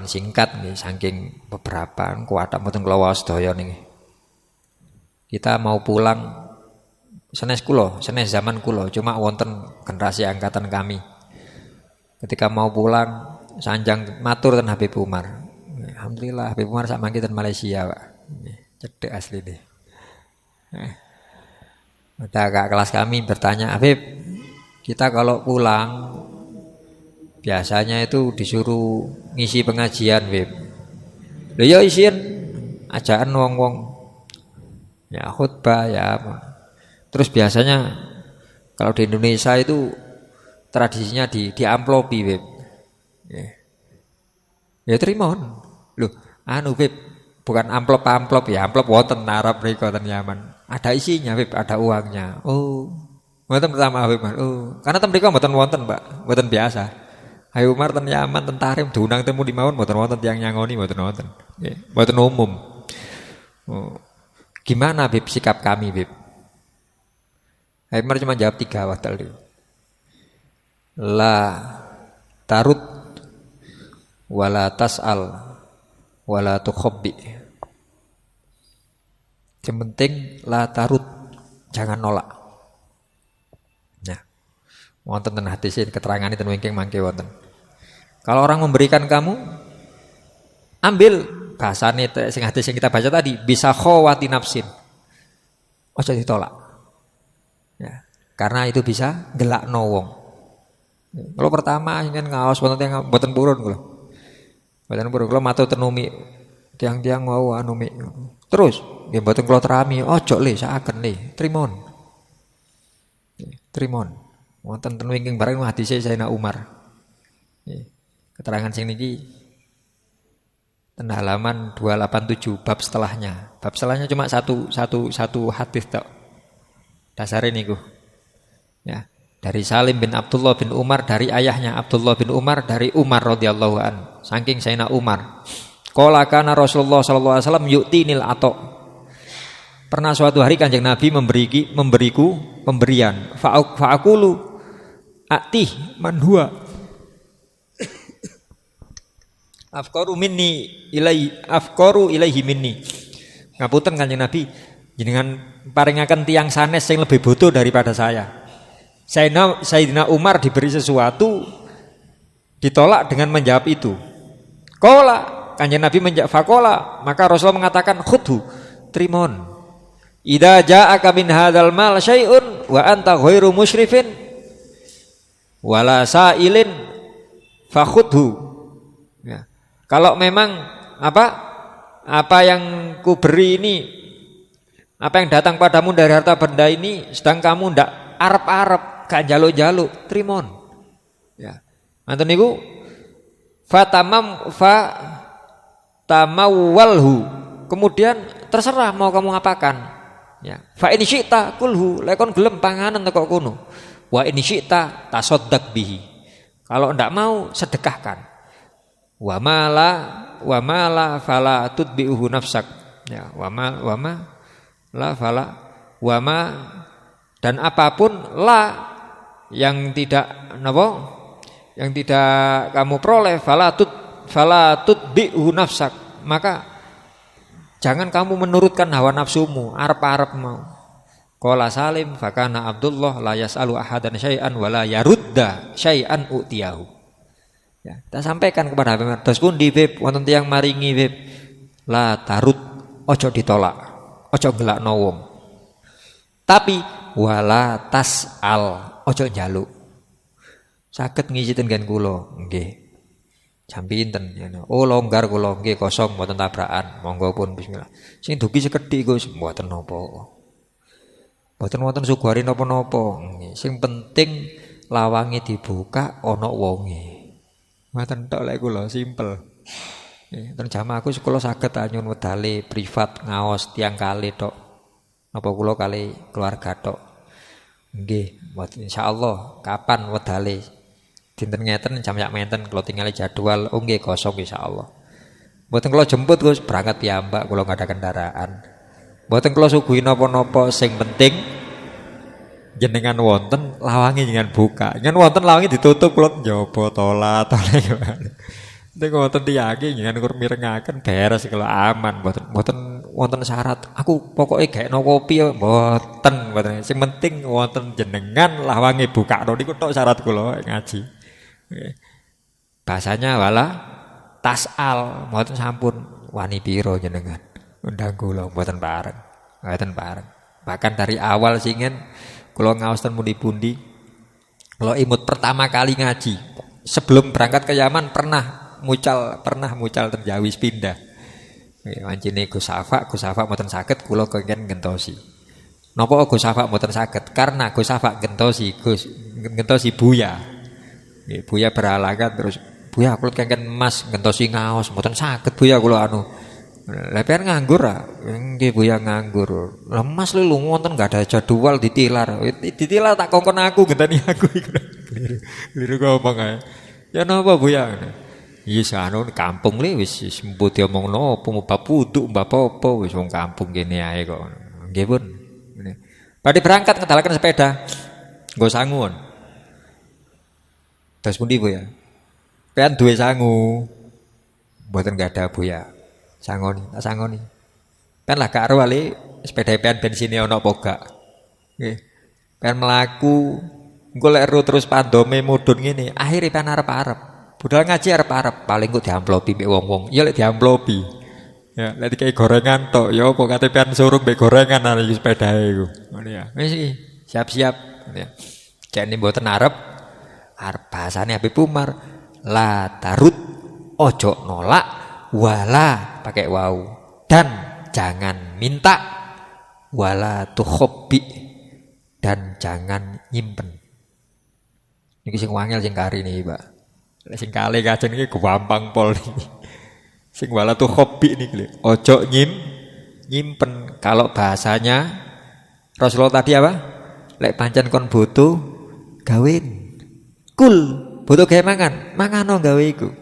singkat nih saking beberapa kuwatak mboten kula waos sedaya niki. Kita mau pulang senes zaman kula cuma wonten generasi angkatan kami. Ketika mau pulang sanjang matur ten Habib Umar. Alhamdulillah Habib Umar sak mangke ten Malaysia, Pak. Cedek asli deh. Ada kakak kelas kami bertanya, Habib, kita kalau pulang biasanya itu disuruh ngisi pengajian, Habib. Lho ya isin ajaan wong-wong. Ya khutbah ya apa. Terus biasanya kalau di Indonesia itu tradisinya di amplopi, Habib. Ya terima. Loh, Beb, bukan amplop ya, amplop wonten Arab mriko ten Yaman. Ada isinya, Beb, ada uangnya. Oh. Mboten pertama Habib. Oh, karena ten mriko mboten wonten, Pak. Mboten biasa. Habib Umar ten Yaman ten Tarim diundang temu di mawon mboten wonten tiyang nyangoni mboten wonten. Nggih, mboten umum. Oh. Gimana, Beb, sikap kami, Beb? Habib Umar cuma jawab 3 waktu itu. La tarut wala tas'al wala tukhobbi. Yang penting la tarut, jangan nolak. Nah, wonten ten hadis keterangan ten wingking mangke wonten. Kalau orang memberikan kamu, ambil bahasane sing hadis yang kita baca tadi, bisa khawati nafsin. Ojo ditolak. Ya, karena itu bisa gelakno wong. Kalau pertama ingin ngaos wonten yang mboten purun kula. Mboten purun kula matur tenumi tiang-tiang mau anumi. Terus nggih mboten kula terami, ojo le sakaken le, trimon. Trimon. Wonten ten wingking bareng hadise Sayyidina Umar. Keterangan sing niki ten halaman 287 bab setelahnya. Bab setelahnya cuma satu hadis tok. Dasare niku. Ya. Dari Salim bin Abdullah bin Umar, dari ayahnya Abdullah bin Umar, dari Umar radhiyallahu an. Saking Sayyidina Umar. Qala kana Rasulullah sallallahu alaihi wasallam yu'tinil ato. Pernah suatu hari Kanjeng Nabi memberiku pemberian. Fa'akulu atih man huwa afqaru ilaihi minni. Ngapunten Kanjeng Nabi, jenengan paringaken tiyang sanes sing lebih butuh daripada saya. Sayyidina Umar diberi sesuatu ditolak dengan menjawab itu. Qala, Kanjeng Nabi menjawab faqala, maka Rasulullah mengatakan khudhu, trimon. Idza ja'aka min hadzal mal syai'un wa anta ghairu musyrifin wala sa'ilin fakhudhu. Ya. Kalau memang apa yang ku beri ini, apa yang datang padamu dari harta benda ini sedang kamu ndak arep-arep, gak jaluk-jaluk, trimon. Ya. Manten niku tamawwalhu. Kemudian terserah mau kamu apakan. Ya. Fa in syi'ta kulhu, lekon gelem panganan teko kono. Wa in syi'ta tasaddaq bihi. Kalau ndak mau sedekahkan. Wa mala fala tutbi'uhu nafsak. Ya, wa ma la fala wa ma, dan apapun la yang tidak yang tidak kamu peroleh fala tutbi'uhu nafsak, maka jangan kamu menurutkan hawa nafsumu, arep-arep mau. Qala Salim fakana Abdullah la yas'alu ahadan syai'an wa la yarudda syai'an utiyahu. Ya, kita sampaikan kepada Habib, terus pundi Beb, wonten tiyang maringi Beb. La tarut, ojo ditolak, ojo ngelakno wong. Tapi wala tas'al, ojo njaluk. Saged ngisi tenggen kula, nggih. Jam pinten ya. Oh longgar kula nggih kosong mboten tabrakan. Monggo pun bismillah. Sing dugi sekedhik Gus, mboten napa. Mboten wonten sugari napa-napa. Sing penting lawange dibuka ana wonge. Mboten tok lek kula simpel. Nggih, ten jamaahku kula saged anyun wedale privat ngaos tiang kali tok. Napa kula kali keluarga tok. Nggih, insyaallah kapan wedale dinten ngeten jam yak menten kalau tinggal jadwal nggih kosong insyaallah. Mboten kula jemput Gus, berangkat piyambak kula enggak ada kendaraan. Mboten kula suguhi napa-napa, sing penting jenengan wonten lawange jenengan buka. Yen wonten lawange ditutup kula njaba tolat gimana. Nek wonten tiyake jenengan kur mirengaken beres kalau aman, mboten wonten syarat. Aku pokoke gaekno kopi mboten. Sing penting wonten jenengan lawange bukakno niku tok syarat kula ngaji. Bahasanya wala tas'al, mboten sampun wani piro jenengan undang kula mboten bareng. Bahkan dari awal singen kula ngaos ten pundi-pundi. Kula imut pertama kali ngaji sebelum berangkat ke Yaman pernah mucal ten Jawi pindah. Wancine Gus Safa mboten saged kula kengken gentosi. Napa Gus Safa mboten saged? Karena Gus Safa gentosi Buya. Buya berhalangan terus Buya aku kengken Mas gentosi ngaos mboten saged Buya kula anu. Lah pian nganggur ah. Nggih Buya nganggur. Lah Mas lu wonten enggak ada jadwal ditilar. Ditilar tak kongkon aku genteni aku iku. Liru ngomong ae. Ya napa Buya? Iya anu kampung le wis mbok diomongno apa mbak puduk mbak apa wis wong kampung kene ae kok. Nggih pun. Badhe berangkat ngedalaken sepeda. Nggo sangun. Terus pundi Bu ya? Pean duwe sangu. Mboten enggak ada Bu ya. Sangoni. Kan lah karo wali sepeda pean bensine ana apa gak. Nggih. Pean mlaku engko lek terus pandome mudhun ngene, akhire pean arep-arep. Budal ngaji arep-arep paling kok diamplopi mbek wong-wong. Ya lek diamplopi. Ya lek dikai gorengan tok ya apa kate pean surung mbek gorengan ana iki sepedae iku. Ngono ya. Wis iki, siap-siap ya. Jane mboten arep bahasane Habib Umar la tarut ojo nolak wala pakai wau dan jangan minta wala tuhobbi dan jangan nyimpen. Niki sing wangel sing kari niki Pak. Sing kali kajeng niki gampang pol niki. Sing wala tuhobbi niki lho. Ojo nyimpen. Kalau bahasanya Rasulullah tadi apa? Lek pancen kon butuh gawin. Kul, butuh gawe mangano gawe iku.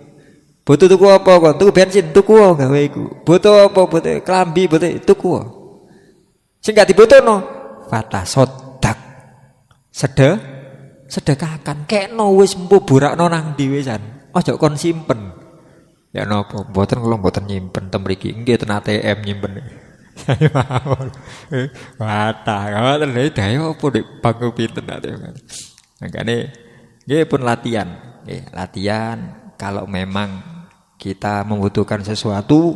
Butuh tuku apa kok? Tuku bensin, tuku gawe iku. Butuh apa? Butuh klambi, butuh tuku. Sing gak dibutuhno, fatasodak. Sedekahkan kekno wis mbuburakno nang ndi wisan. Aja kon simpen. Ya napa? Mboten kula mboten nyimpen ten mriki. Nggih ten ATM nyimpen. Saya mawon. Watah, ngoten lho dayo opo nek bangku pinten ATM. Makane nggih pun latihan. Latihan kalau memang kita membutuhkan sesuatu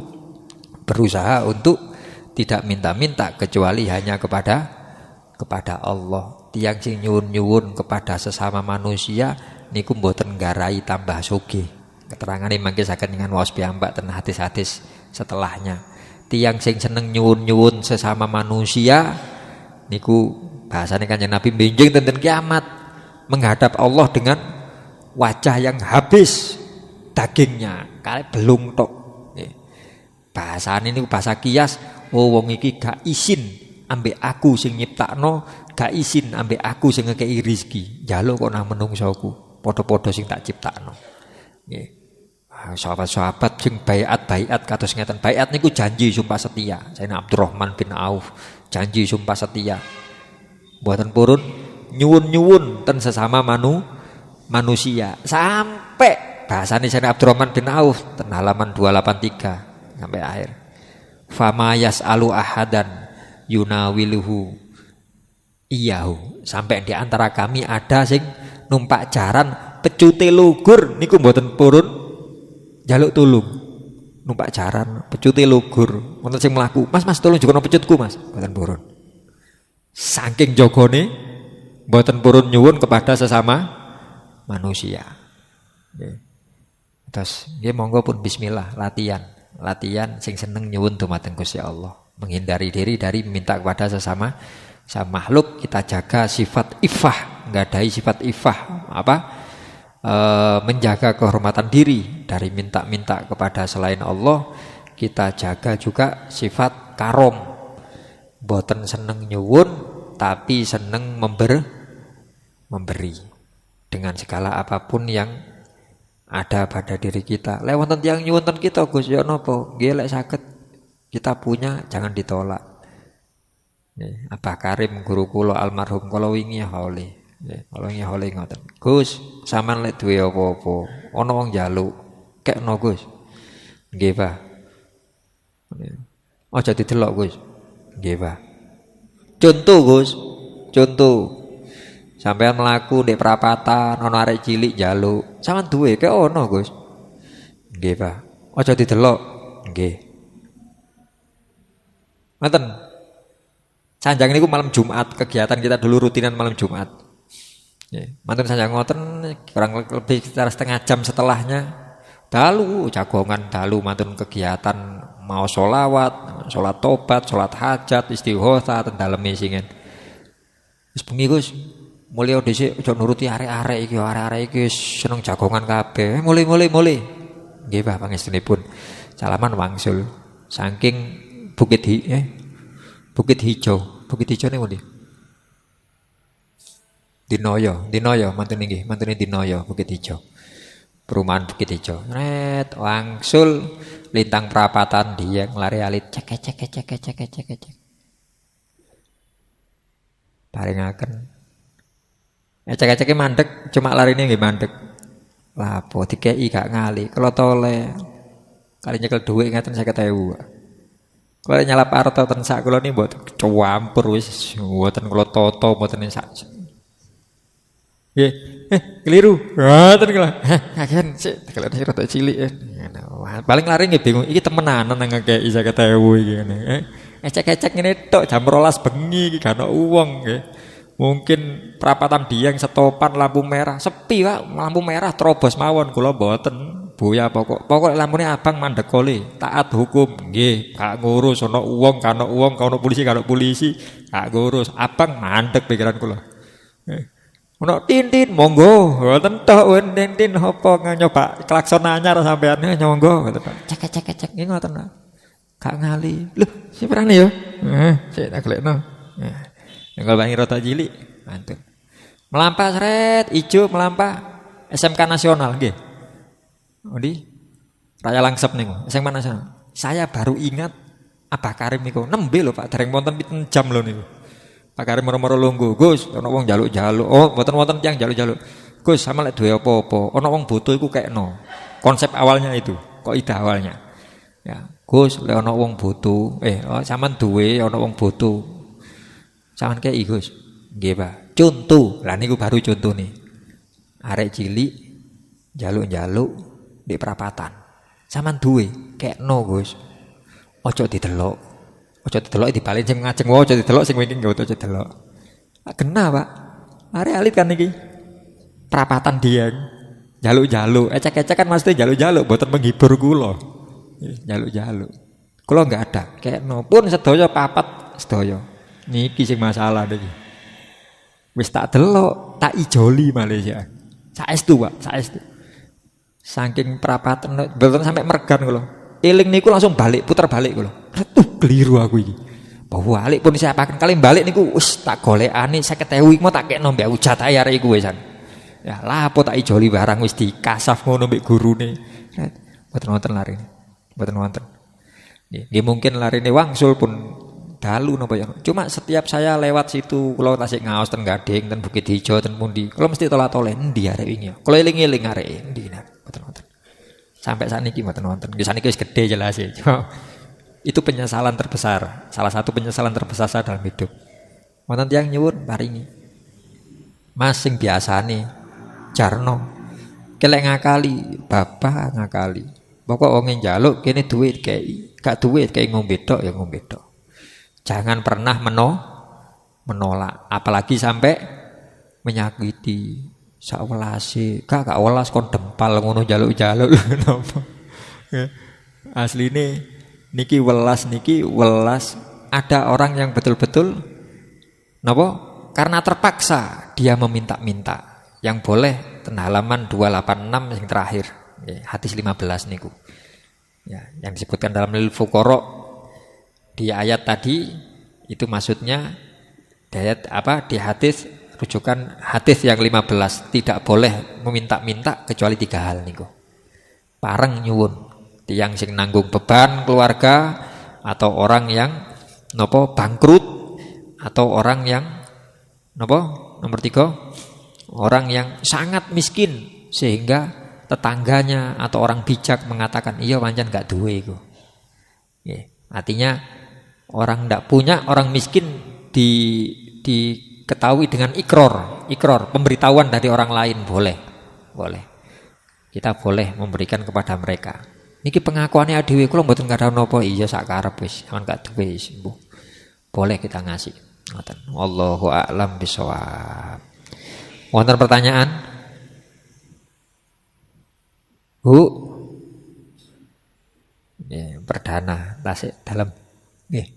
berusaha untuk tidak minta-minta kecuali hanya kepada Allah. Tiang sing nyuwun-nyuwun kepada sesama manusia niku mboten nggarai tambah sugih. Keterangane mangke saged dengan waos piyambak ten hadis-hadis setelahnya. Tiang sing seneng nyuwun-nyuwun sesama manusia niku bahasane Kanjeng Nabi benjing tenten kiamat. Menghadap Allah dengan wajah yang habis dagingnya, kayak belum tok. Bahasa ini bahasa kias. Oh wong iki gak izin ambek aku sing nyiptakno, gak izin ambek aku sing ngekei rezeki. Njaluk kok nang menungsoku, padha-padha sing tak ciptakno. Nggih. Sahabat-sahabat sing baiat kados ngeten. Baiat niku janji sumpah setia. Sayyidina Abdurrahman bin Auf janji sumpah setia. Mboten purun nyuwun-nyuwun ten sesama manusia sampai bahasane Sayyidina Abdurrahman bin Auf ten halaman 283 sampai akhir. Fama yas'alu ahadan yunawiluhu iyahu. Sampai di antara kami ada sing numpak jaran pecute lugur niku mboten purun njaluk tulung. numpak jaran, pecute lugur, wonten sing mlaku, "Mas, Mas, tolong jogono pecutku, Mas." Mboten purun. Saking jogone mboten purun nyuwun kepada sesama manusia. Nggih. Terus nggih monggo pun bismillah latihan. Latihan sing seneng nyuwun dumateng Gusti Allah. Menghindari diri dari meminta kepada sesama makhluk, kita jaga sifat ifah, nggadahi sifat ifah menjaga kehormatan diri dari minta-minta kepada selain Allah. Kita jaga juga sifat karom, boten seneng nyuwun tapi seneng memberi dengan segala apapun yang ada pada diri kita. Lek wonten tiyang nyuwun kita, Gus, ya napa? Nggih lek saged kita punya jangan ditolak. Nih, Abah Karim guru kula almarhum kala wingi haule. Nggih, kala wingi haule ngoten. Gus, sampean lek duwe apa-apa, ana wong njaluk, kekno Gus. Nggih, Pak. Aja didelok, Gus. Nggih, Pak. Contoh, Gus. Contoh. Sampean mlaku ndek perapatan ana arek cilik njaluk, sampean duwe kek ono, Gus. Nggih, Pak. Aja didelok. Nggih. Ngoten. Sanjang niku malam Jumat, kegiatan kita dulu rutinan malam Jumat. Nggih, mantun sanjang ngoten kurang lebih sekitar setengah jam setelahnya dalu jagongan dalu mantun kegiatan mau sholawat, sholat tobat, sholat hajat, istighosa ten daleme singen. Wis bengi Gus, mulai dhisik aja nuruti arek-arek iki seneng jagongan kabeh. Mulai. Nggih, Pak, pangestunipun. Salaman wangsul saking Bukit Hijau. Bukit Hijau niku ndi? Dinoyo mantune nggih, mantune Dinoyo Bukit Hijau. Perumahan Bukit Hijau. Ret wangsul lintang perapatan dia nglari alit cek. Paringaken. Cek-ceke mandek, cuma larine nggih mandek. Lah apa dikeki gak ngali. Kalau tole kali nyekel dhuwit ngaten 50.000. Kalau nyalap arto ten sak kula ni mboten campur wis mboten kula toto mboten sak. Nggih, keliru. Ngoten kula. Kagen sik kalau sik rada cilik. Paling lari nggih bingung iki temenanan nang ngekeki 50.000 iki ngene. Ecek-ecek ngene tok jam 12 bengi iki gak ono wong nggih. Mungkin perapatan Dieng setopan lampu merah sepi, Pak. Lampu merah terobos mawon kula mboten. Boya pokok lampune abang mandek kole, taat hukum. Nggih, gak ngurus ana wong, kana wong, kana polisi, kana polisi, gak ngurus. Abang mandek pikiran kula. Ono tintin monggo, ngoten tok tintin apa nyoba klakson anyar sampean monggo ngoten. Cek nggih ngoten. Gak ngali. Lho, sipirane ya? Sik tak golekno. Enggal bangi rota cilik, mantun. Melampah sret, ijo melampah SMK Nasional nggih. Di Raya Langsep niku, SMK Nasional. Saya baru ingat Abah Karim niku nembe lho Pak, dereng wonten 7 jam lho niku. Pak Karim moro-moro lungguh, "Gus, ana wong njaluk-njaluk." Oh, mboten tiyang njaluk-njaluk. "Gus, sama lek duwe apa-apa, ana wong butuh iku kekno." Konsep awalnya itu, kok ide awalnya. Ya, "Gus, lek ana wong butuh, sampean duwe ana wong butuh. Sampean kei, Gus." Nggih, Pak. Contoh, lah niku baru contoh nih. Arek cilik njaluk-njaluk di perapatan. Sampean duwe, kekno, Gus. Ojo didelok dibalik sing ngajeng wae, aja didelok sing wingi nggo aja didelok. Kena, Pak. Arek alit kan iki. Perapatan Dieng. Jaluk-jaluk, ecek-ecek kan mesti jaluk-jaluk, mboten menghibur kula. Jaluk-jaluk. Kula enggak ada, kekno pun sedaya papat sedaya. Niki sing masalah niki. Wis tak delok, tak ijoli Malaysia. Saestu, Pak, saestu. Saking perapatan mboten sampai mergan kula. Eling niku langsung balik, puter balik kula. Keliru aku iki. Bahwa balik pun siapaken kali balik niku wis tak golekane 50.000 iki mau tak kekno mbek ujat ae arek iku wisan. Ya lapo tak ijoli barang wis dikasaf ngono mbek gurune. Mboten wonten larine. Mboten wonten. Nggih mungkin larine wangsul pun dalu napa ya. Cuma setiap saya lewat situ kula tasik ngaos ten Gading, ten Bukit Hijau, ten pundi. Kula mesti tolak-toleh endi arek wingi. Kula eling-eling arek endi. Mboten wonten. Sampai saat ini mboten wonten. Nggih saniki wis gedhe jelas ya. Itu penyesalan terbesar. Salah satu penyesalan terbesar saya dalam hidup. Wonten tiyang nyuwun paringi. Mas sing biasane jarno kelek ngakali, bapak ngakali. Pokok wong njaluk kene duit kei, gak duit kei ngombe tok ya ngombe tok. Jangan pernah menolak, apalagi sampai menyakiti. Sak welase, gak welas kon dempal ngono njaluk-njaluk napa. Asline niki welas ada orang yang betul-betul napa? Karena terpaksa dia meminta-minta. Yang boleh ten halaman 286 yang terakhir. Hadis 15 niku. Ya, yang disebutkan dalam lil fuqara di ayat tadi itu maksudnya di hadis rujukan hadis yang 15 tidak boleh meminta-minta kecuali 3 hal niku. Pareng nyuwun, tiyang sing nanggung beban keluarga atau orang yang napa bangkrut atau orang yang napa nomor 3 orang yang sangat miskin sehingga tetangganya atau orang bijak mengatakan iya pancen gak duwe iku. Artinya orang ndak punya, orang miskin diketahui dengan ikrar, pemberitahuan dari orang lain boleh. Kita boleh memberikan kepada mereka. Niki pengakuannya dhewe kula mboten gadah napa, iya sak karep wis, sampean gak duwe wis, boleh kita ngasih. Ngoten. Wallahu a'lam bishawab. Wonten pertanyaan? Bu. Perdana tasik dalam. Nggih.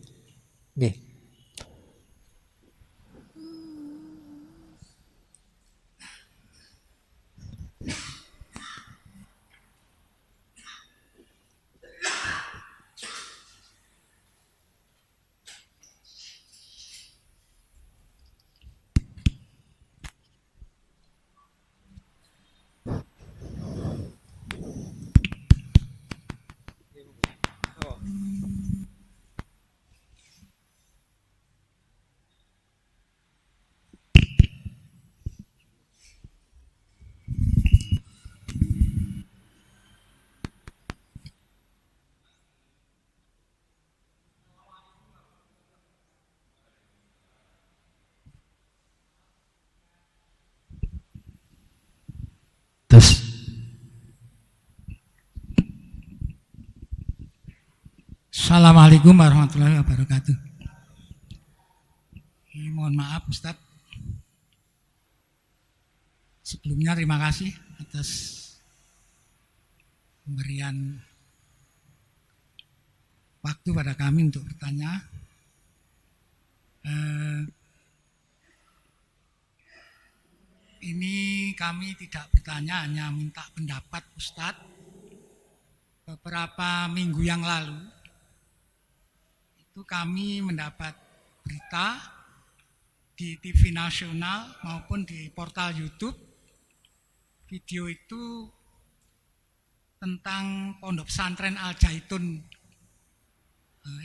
Assalamualaikum warahmatullahi wabarakatuh. Mohon maaf Ustadz. Sebelumnya terima kasih atas pemberian waktu pada kami untuk bertanya. Ini kami tidak bertanya, hanya minta pendapat Ustadz. Beberapa minggu yang lalu itu kami mendapat berita di TV nasional maupun di portal YouTube. Video itu tentang Pondok Pesantren Al Zaitun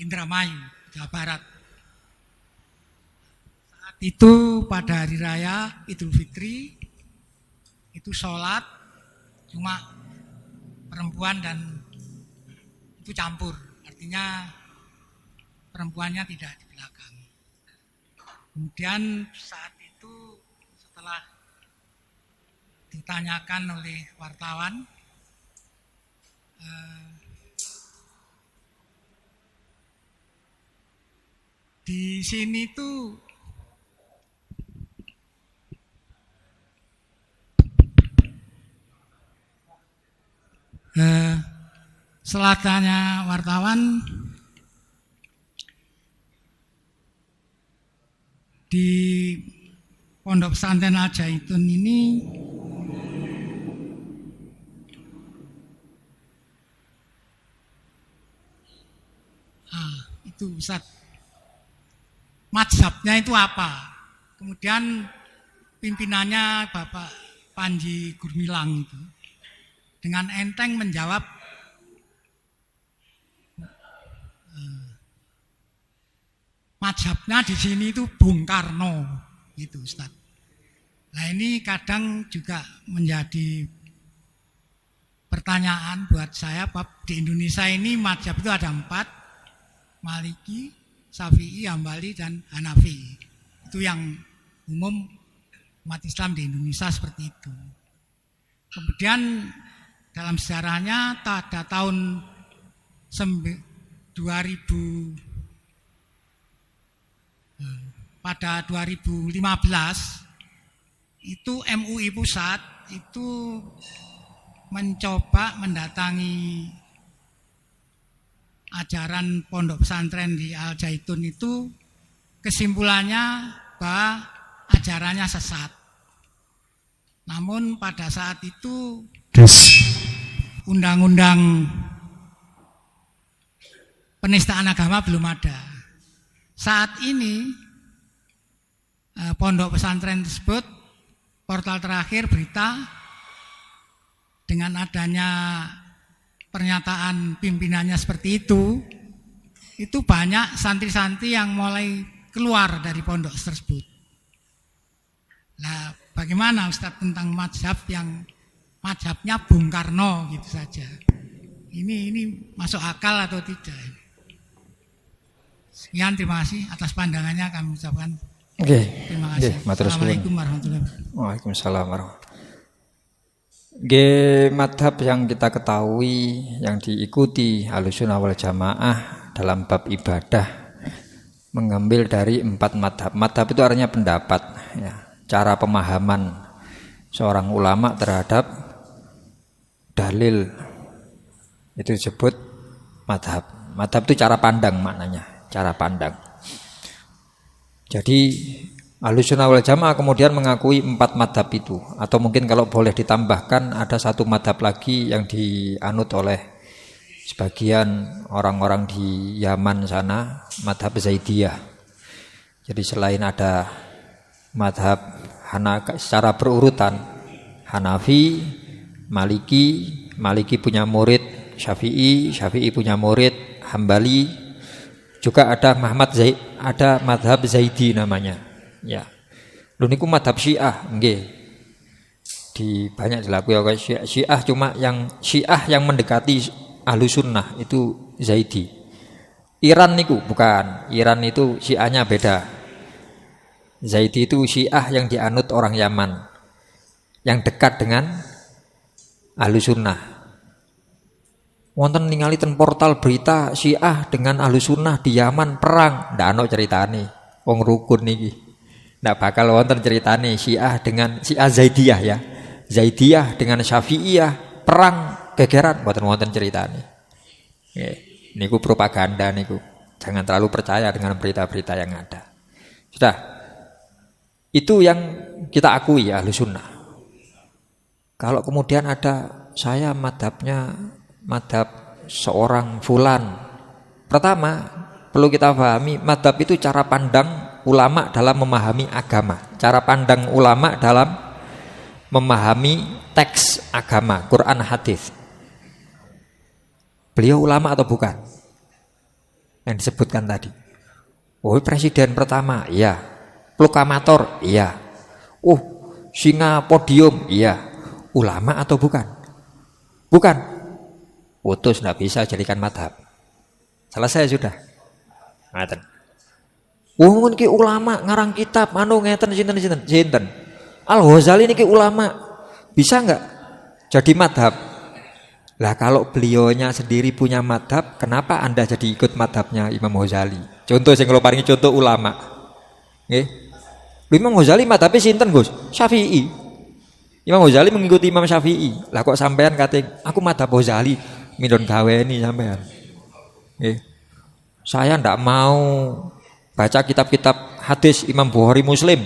Indramayu, Jawa Barat. Saat itu pada hari raya Idul Fitri itu sholat cuma perempuan dan itu campur, artinya perempuannya tidak di belakang. Kemudian saat itu setelah ditanyakan oleh wartawan, di sini tuh setelah tanya wartawan, di Pondok Pesantren Al Zaitun ini itu Ustaz, mazhabnya itu apa? Kemudian pimpinannya Bapak Panji Gumilang itu dengan enteng menjawab mazhabnya di sini itu Bung Karno, gitu Ustaz. Nah ini kadang juga menjadi pertanyaan buat saya, di Indonesia ini mazhab itu ada 4, Maliki, Syafi'i, Hambali, dan Hanafi. Itu yang umum umat Islam di Indonesia seperti itu. Kemudian dalam sejarahnya pada tahun 2015 itu MUI Pusat itu mencoba mendatangi ajaran pondok pesantren di Al Zaitun itu, kesimpulannya bahwa ajarannya sesat. Namun pada saat itu undang-undang penistaan agama belum ada. Saat ini pondok pesantren tersebut, portal terakhir berita dengan adanya pernyataan pimpinannya seperti itu banyak santri-santri yang mulai keluar dari pondok tersebut. Nah, bagaimana Ustadz tentang mazhab yang mazhabnya Bung Karno gitu saja? Ini masuk akal atau tidak? Sekian, terima kasih atas pandangannya kami ucapkan. Oke. Terima kasih. Assalamualaikum warahmatullahi wabarakatuh. Waalaikumsalam warahmatullahi. Madhab yang kita ketahui, yang diikuti Ahlussunnah wal Jamaah dalam bab ibadah mengambil dari 4 madhab. Madhab itu artinya pendapat, ya, cara pemahaman seorang ulama terhadap dalil, itu disebut madhab. Madhab itu cara pandang maknanya, cara pandang. Jadi Ahlussunnah wal Jamaah kemudian mengakui 4 madhab itu, atau mungkin kalau boleh ditambahkan ada 1 madhab lagi yang dianut oleh sebagian orang-orang di Yaman sana, madhab Zaidiyah. Jadi selain ada madhab secara berurutan Hanafi, Maliki punya murid Syafi'i punya murid Hambali, juga ada ada madhab Zaidi namanya. Ya, lho niku madhab Syiah, nggih. Banyak dilakukan oleh Syiah, cuma yang Syiah yang mendekati Ahlussunnah itu Zaidi. Iran niku bukan, Iran itu Syiahnya beda. Zaidi itu Syiah yang dianut orang Yaman, yang dekat dengan Ahlussunnah. Wonten ningali ten portal berita Syiah dengan Ahlussunnah di Yaman perang, ndak ana ceritane. Wong rukun niki. Nggak bakal wonten ceritane Syiah dengan Syiah Zaidiyah, ya. Zaidiyah dengan Syafi'iyah perang gegeran, mboten wonten ceritane. Nggih, niku propaganda niku. Jangan terlalu percaya dengan berita-berita yang ada. Sudah. Itu yang kita akui ya Ahlussunnah. Kalau kemudian ada saya madhabnya madhab seorang fulan. Pertama, perlu kita pahami madhab itu cara pandang ulama dalam memahami agama, cara pandang ulama dalam memahami teks agama, Quran hadis. Beliau ulama atau bukan? Yang disebutkan tadi. Oh, presiden pertama, iya. Proklamator, iya. Singa podium, iya. Ulama atau bukan? Bukan. Putus, tidak bisa jadikan madhab. Selesai sudah. Ngaten. Wong niki ulama ngarang kitab anu ngeten sinten. Al-Ghazali niki ulama. Bisa enggak jadi madhab? Lah kalau beliaunya sendiri punya madhab, kenapa Anda jadi ikut madhabnya Imam Ghazali? Contoh sing kula paringi contoh ulama. Nggih. Imam Ghazali madhabe sinten, Gus? Syafi'i. Imam Ghazali mengikuti Imam Syafi'i. Lah kok sampean kate aku madhab Ghazali, mindon gaweni sampean. Nggih. Saya ndak mau baca kitab-kitab hadis Imam Bukhari Muslim.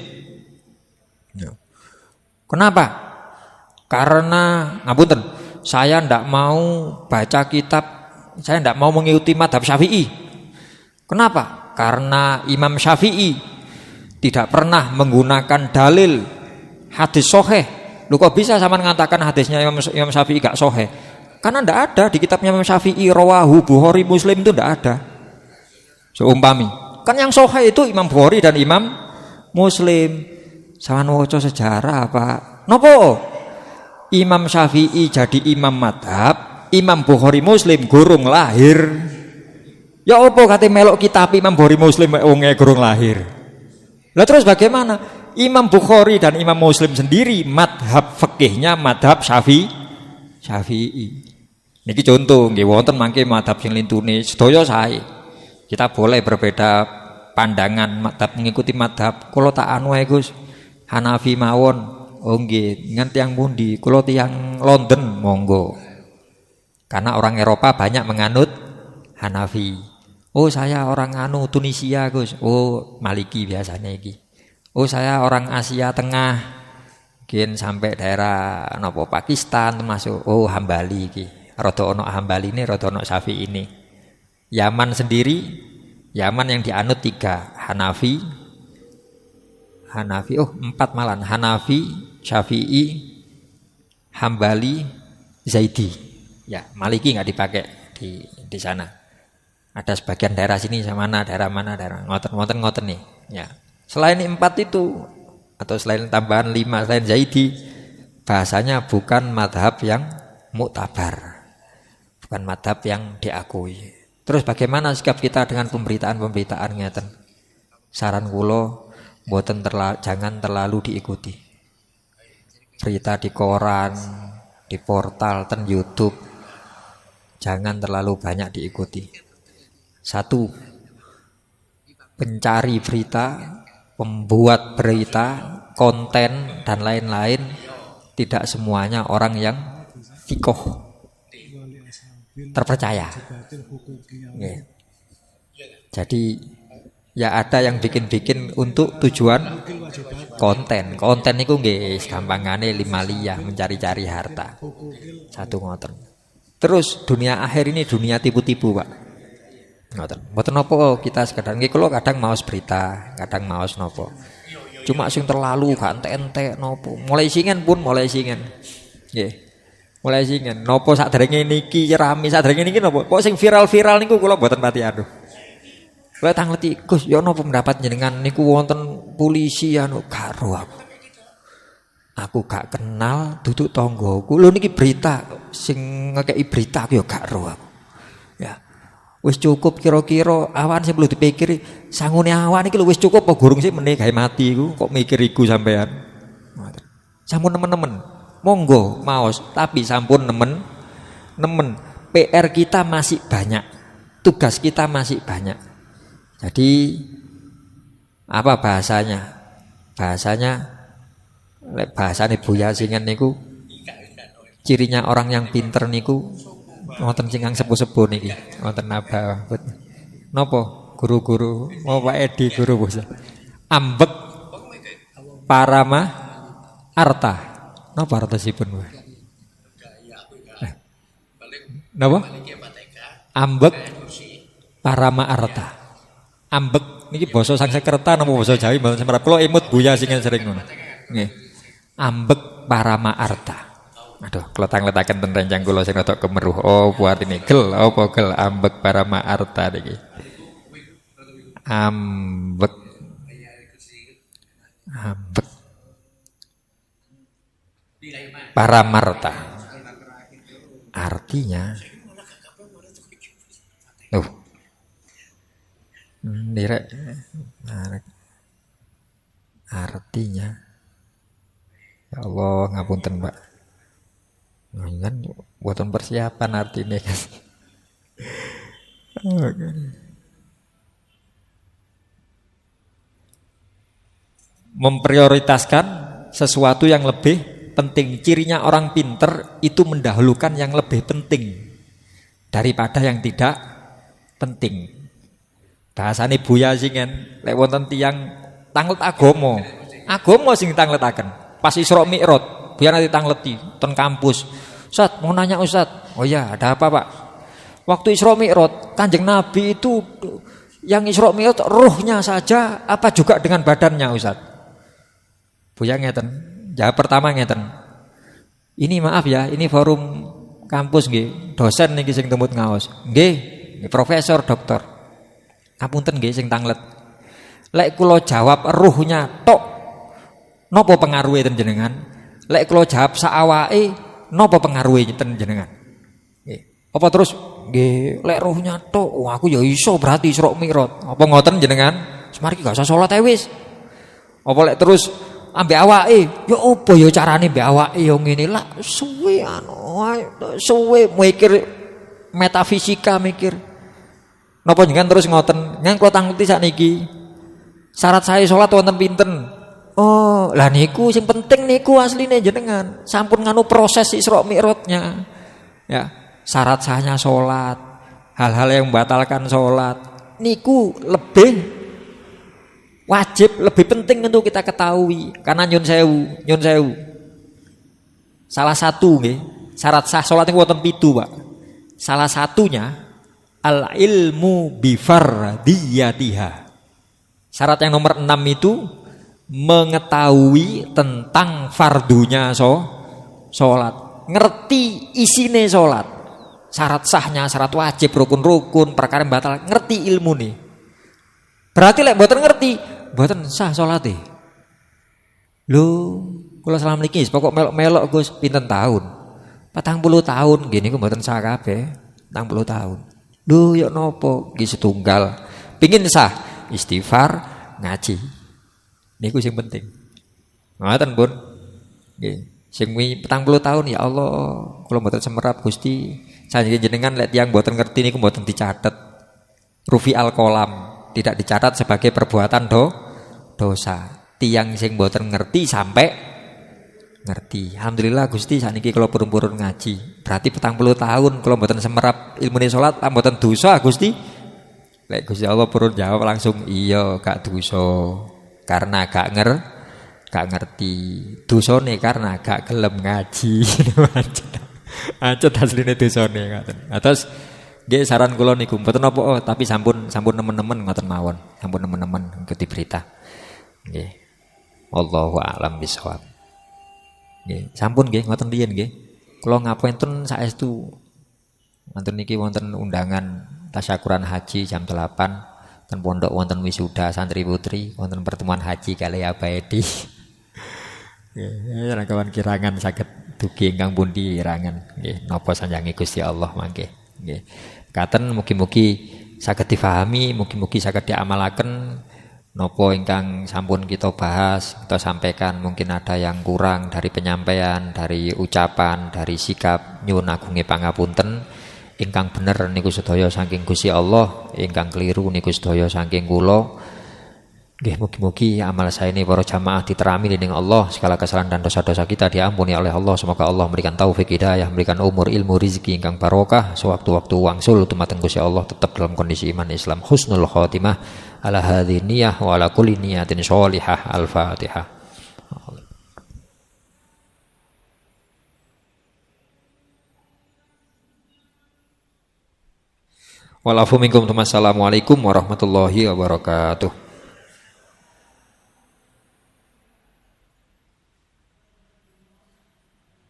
Kenapa? Karena ngapunten, saya ndak mau baca kitab, saya ndak mau mengikuti madhab Syafi'i. Kenapa? Karena Imam Syafi'i tidak pernah menggunakan dalil hadis sahih. Lu kok bisa sama mengatakan hadisnya Imam Syafi'i gak sahih? Karena ndak ada di kitabnya Imam Syafi'i rawahu Bukhari Muslim itu ndak ada. Seumpami kan yang sahih itu Imam Bukhari dan Imam Muslim. Sawan waca sejarah Pak. Nopo? Imam Syafi'i jadi imam madhab, Imam Bukhari Muslim gurung lahir. Ya opo kate melok kitab Imam Bukhari Muslim wonge gurung lahir. Lah terus bagaimana? Imam Bukhari dan Imam Muslim sendiri madhab fikihnya madhab Syafi'i. Niki contoh nggih wonten mangke mazhab sing lintune sedaya sae. Kita boleh berbeda pandangan mazhab mengikuti mazhab. Kula tak anu ae Gus. Hanafi mawon. Oh nggih, ngen tiyang pundi? Kula tiyang London monggo. Karena orang Eropa banyak menganut Hanafi. Oh saya orang anu Tunisia Gus. Oh Maliki biasanya iki. Oh saya orang Asia Tengah. Mungkin sampai daerah nopo Pakistan termasuk. Oh Hambali iki. Rada ono Hambali ini, rada ono Syafi'i ini. Yaman sendiri, Yaman yang dianut 3, Hanafi, 4 malan, Hanafi, Syafi'i, Hambali, Zaidi. Ya, Maliki nggak dipakai di sana. Ada sebagian daerah sini sama daerah mana, ngoten nih. Ya. Selain 4 itu atau selain tambahan 5 selain Zaidi, bahasanya bukan madhab yang muktabar, bukan madhab yang diakui. Terus bagaimana sikap kita dengan pemberitaan-pemberitaan ngeten? Saran kula jangan terlalu diikuti. Berita di koran, di portal, ten YouTube, jangan terlalu banyak diikuti. 1, pencari berita, pembuat berita, konten dan lain-lain tidak semuanya orang yang fikoh terpercaya. Ya. Jadi ya ada yang bikin-bikin untuk tujuan konten. Konten itu nggih gampangane limaliyah, mencari-cari harta. 1 ngoten. Terus dunia akhir ini dunia tipu-tipu, Pak. Ngoten. Mboten napa kita sekedar nggih kula kadang maos berita, kadang maos napa. Cuma sing terlalu gak entek-entek napa. Mulai singen. Nggih. Mulai singen. Napa sadurunge niki rame sadurunge niki napa? Kok sing viral-viral niku kula mboten pati anu. Kula tangleti, Gus, ya napa pendapat jenengan niku wonten polisi anu karo aku. Aku gak kenal duduk tanggoku. Lho niki berita sing ngekeki berita aku ya gak ro aku. Ya. Wis cukup kira-kira awan sing perlu dipikiri sangune awan iki lho wis cukup apa gurung sih meneh gawe mati iku kok mikir iku sampean. Sampun nemen-nemen. Monggo maos, tapi sampun nemen PR kita masih banyak. Tugas kita masih banyak. Jadi apa bahasanya? Bahasane Buya Singen niku cirinya orang yang pinter niku wonten sing sepuh-sepuh niki, wonten napa. Napa guru-guru, mau Pak Edi guru basa. Ambek parama arta. Napa artosipun, Bu? Napa? Ambek parama arta. Ambek niki basa Sanskerta napa basa Jawi mboten semprap. Kula imut Buya Singen sering ngono. Nggih. Ambek parama arta. Aduh, kula tangletaken ten rencang kula sing rada kemeruh. Oh, buat ini gel apa gel ambek parama arta niki. Ambek paramarta. Artinya artinya ya Allah ngapunten Pak. Kan buatan persiapan artinya kan. Memprioritaskan sesuatu yang lebih penting. Cirinya orang pinter itu mendahulukan yang lebih penting daripada yang tidak penting. Bahasane Buya Singen lek wonten tiyang tanglet agama sing tangletaken. Pas Isra Mi'raj, Buya nanti tangleti ten kampus. Ustaz, mau nanya Ustaz. Oh ya, ada apa Pak? Waktu Isra Mi'raj, Kanjeng Nabi itu yang Isra Mi'raj ruhnya saja apa juga dengan badannya Ustaz? Buya ngeten. Jawab pertama ngeten. Ini maaf ya, ini forum kampus nggih. Dosen niki sing temut ngaos. Nggih, profesor, doktor. Ngapunten nggih sing tanglet. Lek kula jawab ruhnya tok, napa pengaruhe ten jenengan? Lek kula jawab saawake, napa pengaruhe ten jenengan? Nggih. Apa terus nggih, lek ruhnya tok, wah aku ya iso berarti Isra Mi'raj. Apa ngoten jenengan? Semari gak usah salat wis. Apa lek terus ambek awake, ya apa ya carane mbek awake ya ngene lah suwe anu suwe mikir metafisika mikir. Napa jenengan terus ngoten? Nang kula tangleti sakniki. Syarat saya salat wonten pinten? Oh, lah niku sing penting niku asline jenengan. Sampun nganu proses Isra Mi'rajnya. Ya, syarat sahnya salat, hal-hal yang membatalkan salat niku lebih wajib, lebih penting untuk kita ketahui. Karena nyun sewu. Salah satu nggih, syarat sah salat niku wonten 7, Pak. Salah satunya al ilmu bi fardiyatiha. Syarat yang nomor 6 itu mengetahui tentang fardunya salat, ngerti isine salat, syarat sahnya, syarat wajib, rukun-rukun, perkara batal, ngerti ilmu nih. Berarti lek mboten ngerti, mboten sah salate. Lho, kula salam niki pokok melok-melok Gus pinten tahun? 40 tahun gini ku mboten sah kabeh, 40 tahun. Lho, yo nopo? Nggih setunggal. Pingin sah istighfar, ngaji. Niku sing penting. Ngoten pun. Nggih. Sing 40 tahun ya Allah, kula mboten semerap Gusti. Sanjing jenengan lek tiyang mboten ngerti niku mboten dicatet. Rufi al-qalam, tidak dicatat sebagai perbuatan dosa. Tiyang sing mboten ngerti sampai ngerti. Alhamdulillah Gusti sakniki kula purun-purun ngaji. Berarti 40 tahun kula mboten semerap ilmune salat, mboten dosa Gusti. Lek Gusti Allah purun jawab langsung iya gak dosa. Karena gak ngerti. Dosane karena gak gelem ngaji. Ancet asline dosane ngoten. Atus nggih saran kula niku mboten apa tapi sampun nemen-nemen ngoten mawon. Sampun nemen-nemen ngikuti berita. Nggih. Wallahu a'lam bishawab. Nggih, sampun nggih ngoten riyen nggih. Kula ngapunten saestu wonten niki wonten undangan tasyakuran haji jam 8 ten pondok wonten wisuda santri putri, wonten pertemuan haji kali Abaedi. Nggih, kawan kirangan saged dugi ingkang pundi kirangan nggih napa sanjange Gusti Allah mangke. Nggih. Katen mugi-mugi saged difahami, mugi-mugi saged diamalaken nopo ingkang sampun kita bahas, kita sampaikan. Mungkin ada yang kurang dari penyampaian, dari ucapan, dari sikap, nyuwun agunge pangapunten. Ingkang bener niku sedaya saking Gusti Allah, ingkang keliru niku sedaya saking kula. Nggih, mugi-mugi amal saya ini para jamaah diterami dening Allah, segala kesalahan dan dosa-dosa kita diampuni oleh Allah. Semoga Allah memberikan taufik hidayah, memberikan umur, ilmu, rezeki ingkang barokah, sewaktu-waktu wangsul dumateng Gusti Allah tetap dalam kondisi iman Islam, husnul khotimah. Ala hadhihi niyah wa ala kulli niyatin sholihah. Al-Fatihah. Walafu minkum. Assalamualaikum warahmatullahi wabarakatuh.